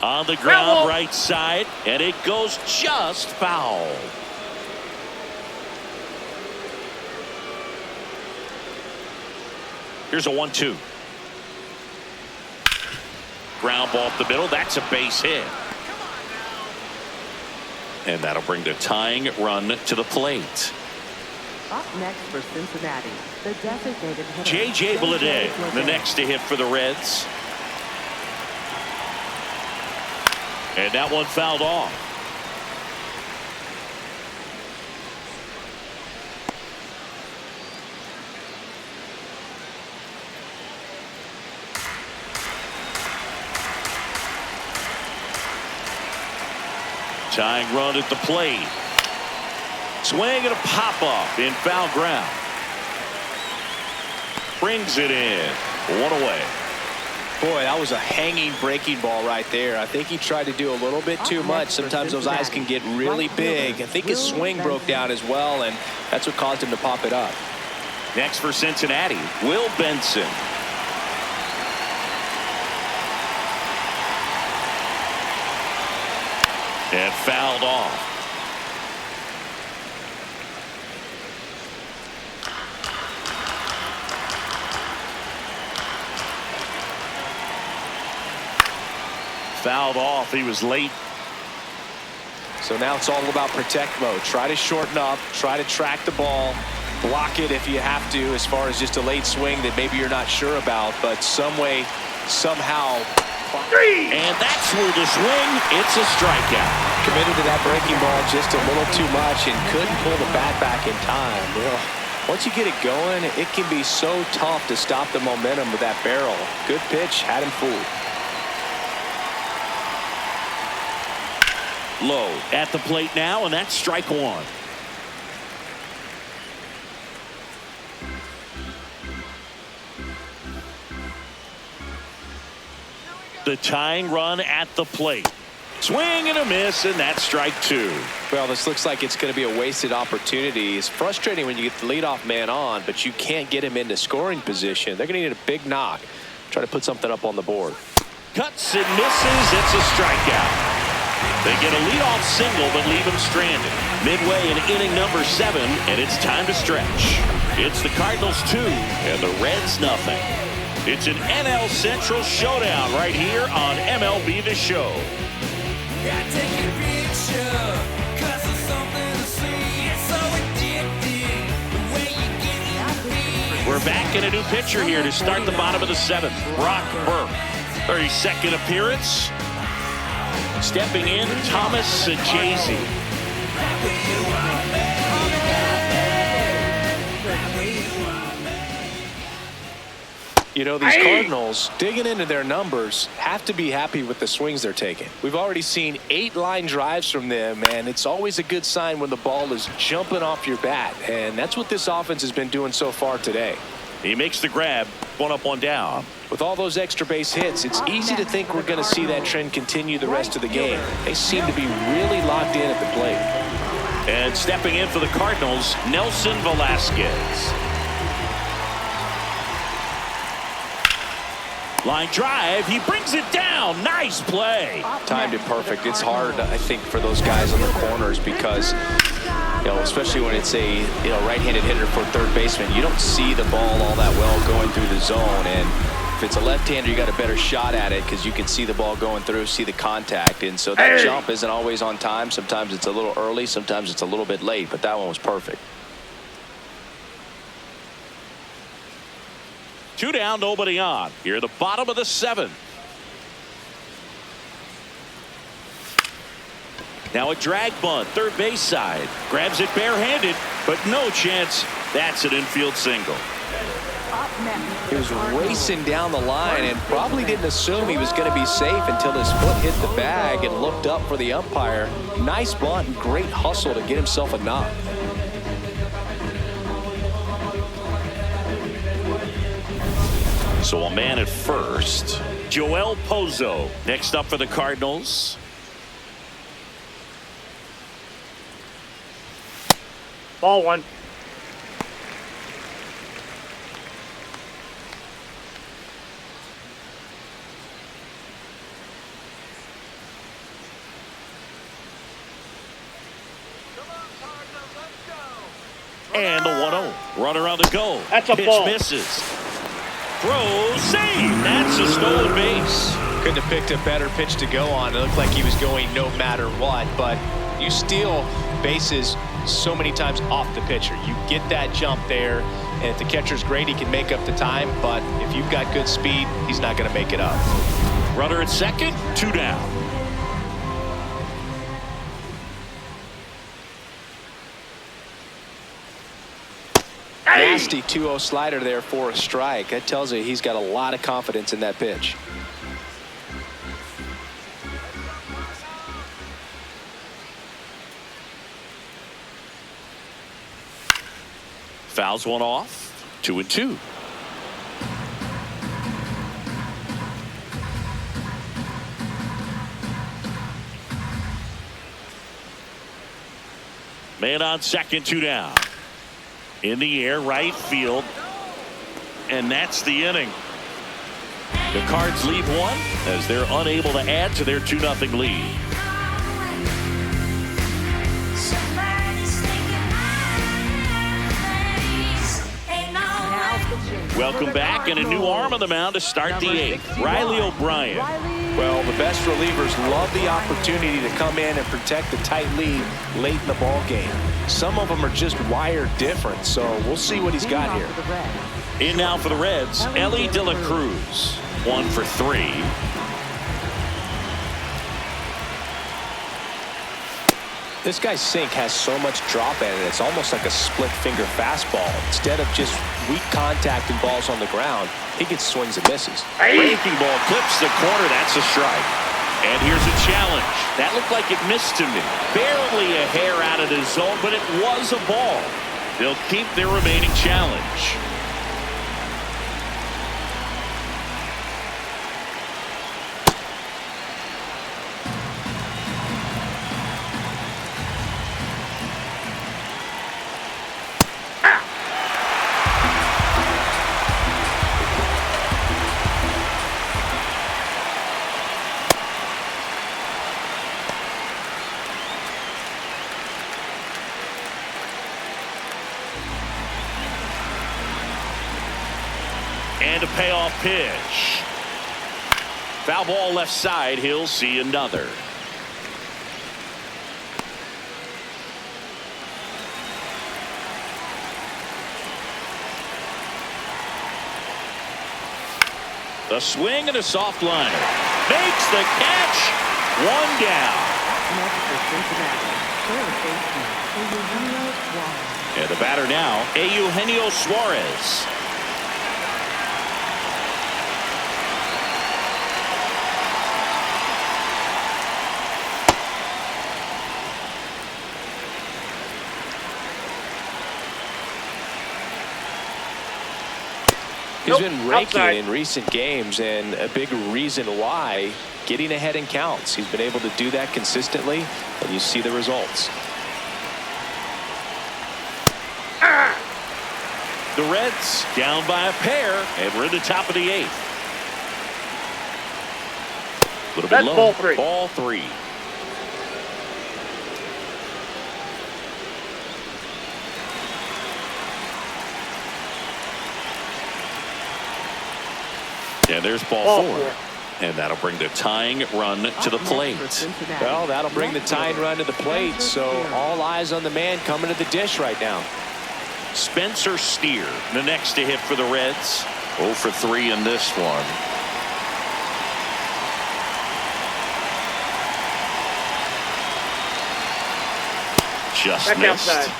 On the ground, right side, and it goes just foul. Here's a 1-2. Ground ball up the middle. That's a base hit. And that'll bring the tying run to the plate. Up next for Cincinnati, the designated hitter. J.J. Bleday, the next to hit for the Reds. And that one fouled off. Tying run at the plate. Swing and a pop-up in foul ground. Brings it in. One away. Boy, that was a hanging breaking ball right there. I think he tried to do a little bit too much. Sometimes those eyes can get really big. I think his swing broke down as well, and that's what caused him to pop it up. Next for Cincinnati, Will Benson. And fouled off. Fouled off. He was late. So now it's all about protect mode. Try to shorten up. Try to track the ball. Block it if you have to, as far as just a late swing that maybe you're not sure about. But some way, somehow. And that's through the swing. It's a strikeout. Committed to that breaking ball just a little too much and couldn't pull the bat back in time. Well, once you get it going, it can be so tough to stop the momentum with that barrel. Good pitch, had him fooled. Low at the plate now, and that's strike one. The tying run at the plate. Swing and a miss, and that's strike two. Well, this looks like it's going to be a wasted opportunity. It's frustrating when you get the leadoff man on, but you can't get him into scoring position. They're going to need a big knock. Try to put something up on the board. Cuts and misses. It's a strikeout. They get a leadoff single, but leave him stranded. Midway in inning number 7, and it's time to stretch. It's the Cardinals 2, and the Reds nothing. It's an NL Central showdown right here on MLB The Show. We're back in a new pitcher here to start the bottom of the 7th. Brock Burke, 32nd appearance. Stepping in, Thomas Sajazi. You know, these Cardinals, digging into their numbers, have to be happy with the swings they're taking. We've already seen 8 line drives from them, and it's always a good sign when the ball is jumping off your bat, and that's what this offense has been doing so far today. He makes the grab, one up, one down. With all those extra base hits, it's easy to think we're going to see that trend continue the rest of the game. They seem to be really locked in at the plate. And stepping in for the Cardinals, Nelson Velasquez. Line drive, he brings it down. Nice play. Timed it perfect. It's hard, I think, for those guys on the corners because, you know, especially when it's a, you know, right-handed hitter for third baseman, you don't see the ball all that well going through the zone. And if it's a left-hander, you got a better shot at it because you can see the ball going through, see the contact. And so that jump isn't always on time. Sometimes it's a little early, sometimes it's a little bit late, but that one was perfect. 2 down, nobody on. Here at the bottom of the 7th. Now a drag bunt, third base side. Grabs it barehanded, but no chance. That's an infield single. He was racing down the line and probably didn't assume he was going to be safe until his foot hit the bag and looked up for the umpire. Nice bunt and great hustle to get himself a knock. So a man at first. Joel Pozo next up for the Cardinals. Ball 1. And the 1-0. Runner on the go. That's a Pitch ball. misses. Throw, save. That's a stolen base. Couldn't have picked a better pitch to go on. It looked like he was going no matter what, but you steal bases so many times off the pitcher. You get that jump there, and if the catcher's great, he can make up the time, but if you've got good speed, he's not going to make it up. Runner at second, 2 down. Nasty 2-0 slider there for a strike. That tells you he's got a lot of confidence in that pitch. Fouls one off, 2-2. Man on second, 2 down. In the air, right field. And that's the inning. The Cards leave one as they're unable to add to their 2-0 lead. Welcome back, and a new arm on the mound to start the 8th. Riley O'Brien. Well, the best relievers love the opportunity to come in and protect a tight lead late in the ball game. Some of them are just wired different, so we'll see what he's got here. In now for the Reds, Ellie De La Cruz. 1 for 3. This guy's sink has so much drop in it, it's almost like a split finger fastball. Instead of just weak contact and balls on the ground, he gets swings and misses. Breaking ball clips the corner. That's a strike. And here's a challenge. That looked like it missed to me. Barely a hair out of the zone, but it was a ball. They'll keep their remaining challenge. And a payoff pitch. Foul ball left side. He'll see another. The swing and a soft liner. Makes the catch. 1 down. And the batter now, Eugenio Suarez. He's been raking in recent games, and a big reason why, getting ahead in counts. He's been able to do that consistently, and you see the results. The Reds down by a pair, and we're in the top of the 8th. A little bit low. Ball 3. Ball 3. And there's ball 4. And that'll bring the tying run to the plate. Well, that'll bring the tying run to the plate, so all eyes on the man coming to the dish right now. Spencer Steer, the next to hit for the Reds. 0 for 3 in this one. Just Back missed. outside.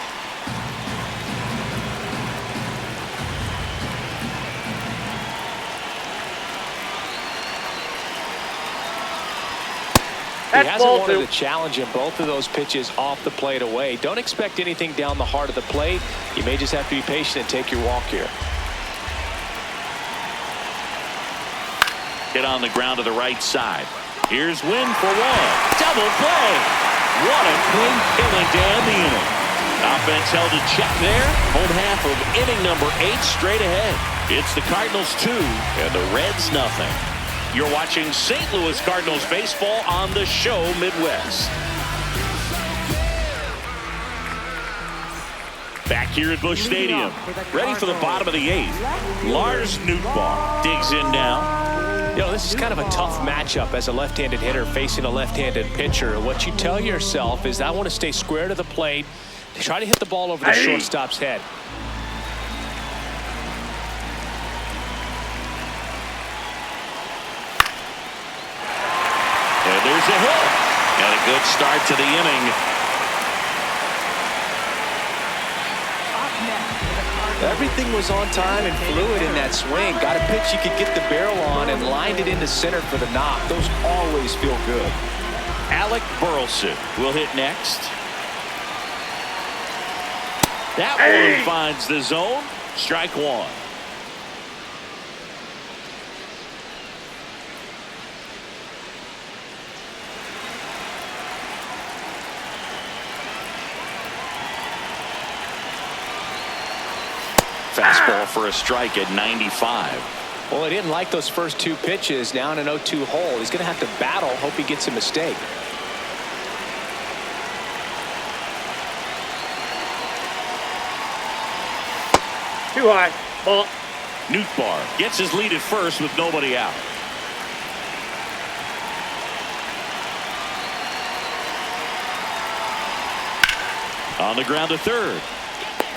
He hasn't wanted to challenge him. Both of those pitches off the plate away. Don't expect anything down the heart of the plate. You may just have to be patient and take your walk here. Hit on the ground to the right side. Here's Wynn for 1. Double play. What a clean killing to end the inning. Offense held in check there. Home half of inning number 8 straight ahead. It's the Cardinals 2 and the Reds nothing. You're watching St. Louis Cardinals baseball on the show Midwest. Back here at Busch Stadium, ready for the bottom of the 8th. Lars Nootbaar digs in now. You know, this is kind of a tough matchup as a left-handed hitter facing a left-handed pitcher. What you tell yourself is, I want to stay square to the plate, try to hit the ball over the shortstop's head. And there's a hit. And a good start to the inning. Everything was on time and fluid in that swing. Got a pitch you could get the barrel on and lined it into center for the knock. Those always feel good. Alec Burleson will hit next. That one finds the zone. Strike one. Fastball for a strike at 95. Well, he didn't like those first two pitches. Now in an 0-2 hole, he's going to have to battle. Hope he gets a mistake. Too high. Ball. Nootbaar gets his lead at first with nobody out. On the ground to third.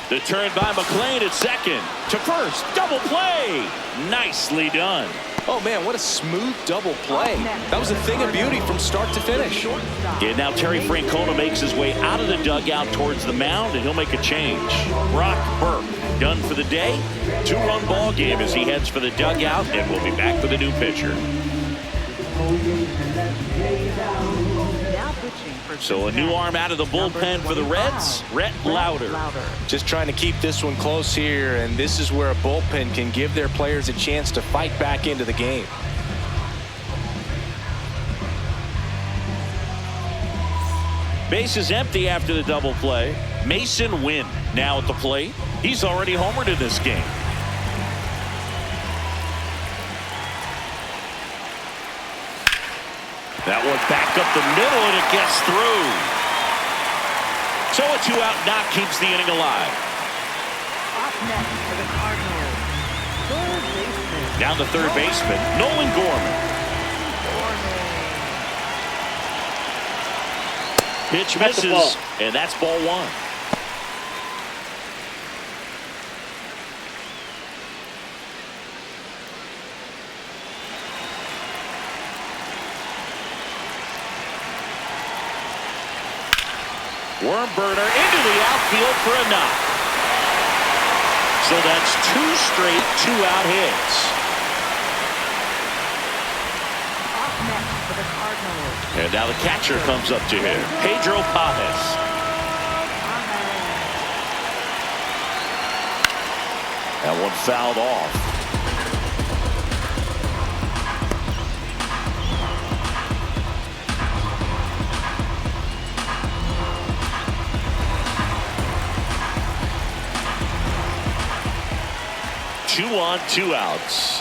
The turn by McLean at second. To first. Double play. Nicely done. Oh, man, what a smooth double play. That was a thing of beauty from start to finish. And now Terry Francona makes his way out of the dugout towards the mound, and he'll make a change. Brock Burke done for the day. 2-run ball game as he heads for the dugout, and we'll be back with a new pitcher. So a new arm out of the bullpen for the Reds, Rhett Lauder. Just trying to keep this one close here, and this is where a bullpen can give their players a chance to fight back into the game. Base is empty after the double play. Mason Wynn now at the plate. He's already homered in this game. That one back up the middle, and it gets through. So a 2-out knock keeps the inning alive. Up next for the Cardinals, third baseman. Down the third baseman, Nolan Gorman. Pitch misses, and that's ball one. Worm burner into the outfield for a knock. So that's two straight 2-out hits. Up next for the Cardinals. And now the catcher comes up to him, Pedro Pajes. That one fouled off. Two on, 2 outs.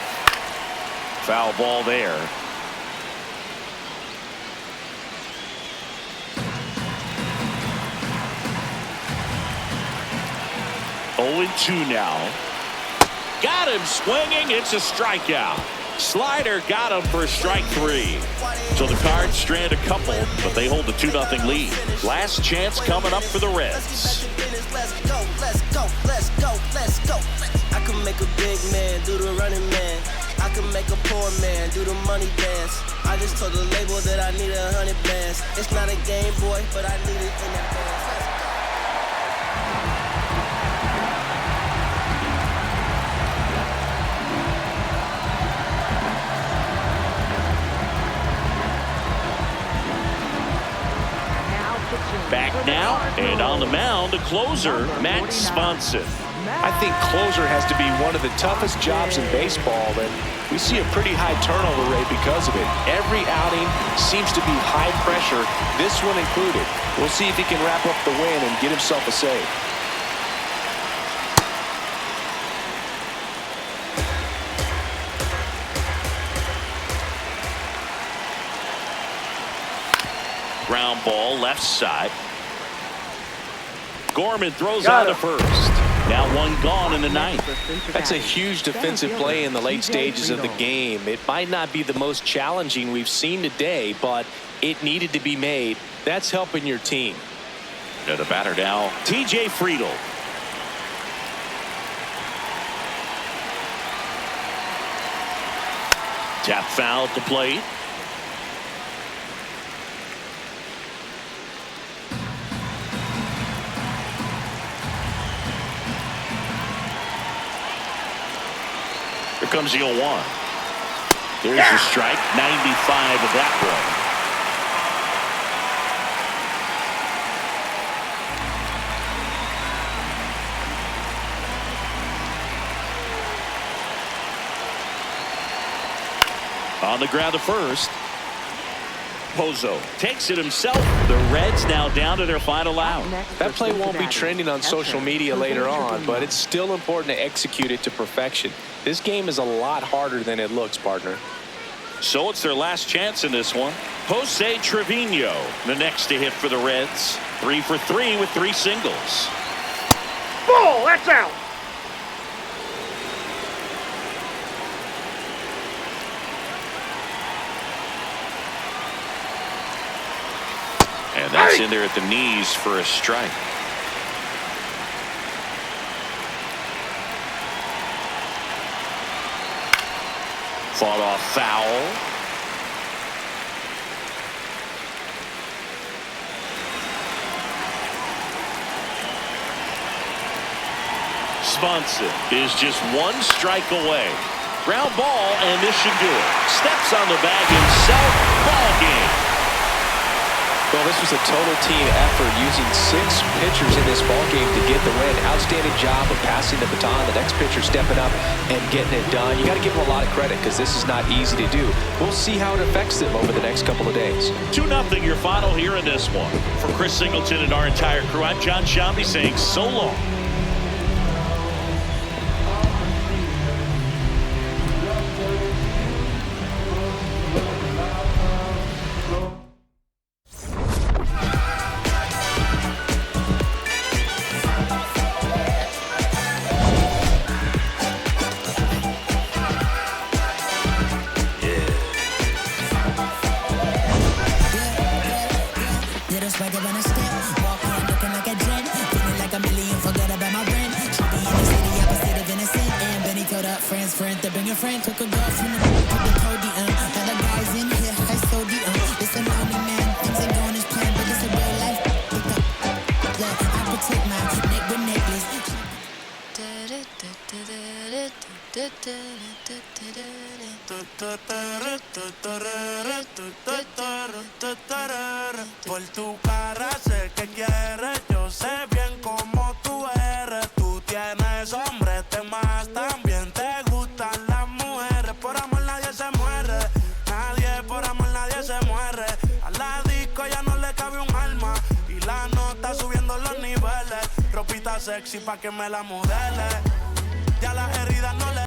Foul ball there. Oh, 2 now. Got him swinging. It's a strikeout. Slider got him for strike 3. So the Cards strand a couple, but they hold the 2-0 lead. Last chance coming up for the Reds. Let's go, let's go, let's go, let's go. I can make a big man do the running man. I can make a poor man do the money dance. I just told the label that I need 100 bands. It's not a Game Boy, but I need it in advance. Back now, and on the mound, the closer, Matt Swanson. I think closer has to be one of the toughest jobs in baseball, and we see a pretty high turnover rate because of it. Every outing seems to be high pressure, this one included. We'll see if he can wrap up the win and get himself a save. Ground ball left side. Gorman throws on to first. Now one gone in the ninth. That's a huge defensive play in the late stages of the game. It might not be the most challenging we've seen today, but it needed to be made. That's helping your team. To the batter now, T.J. Friedel. Tap foul at the plate. Here comes the 0-1. There's the strike. 95 of that one. On the ground to first. Pozo takes it himself. The Reds now down to their final out. That play won't be trending on social media later on, but it's still important to execute it to perfection. This game is a lot harder than it looks, partner. So it's their last chance in this one. Jose Trevino, the next to hit for the Reds. 3 for 3 with 3 singles. Ball, that's out. And that's in there at the knees for a strike. Fought off foul. Swanson is just 1 strike away. Ground ball, and this should do it. Steps on the bag himself. Ball game. Well, this was a total team effort using 6 pitchers in this ball game to get the win. Outstanding job of passing the baton. The next pitcher stepping up and getting it done. You got to give them a lot of credit because this is not easy to do. We'll see how it affects them over the next couple of days. 2-0 your final here in this one. For Chris Singleton and our entire crew, I'm John Shambi saying so long. Took a girl from the podium. Got the guys in here, I so deep. This a lonely man, things ain't going as planned, but it's a real life. Yeah, I protect my neck with necklace. Por tu cara sé que quieres, yo sé bien cómo tú eres. Tú tienes hombres, temas también te gustan las mujeres. Por amor nadie se muere, nadie por amor nadie se muere. A la disco ya no le cabe un alma y la nota subiendo los niveles. Ropita sexy pa' que me la modele. Ya las heridas no le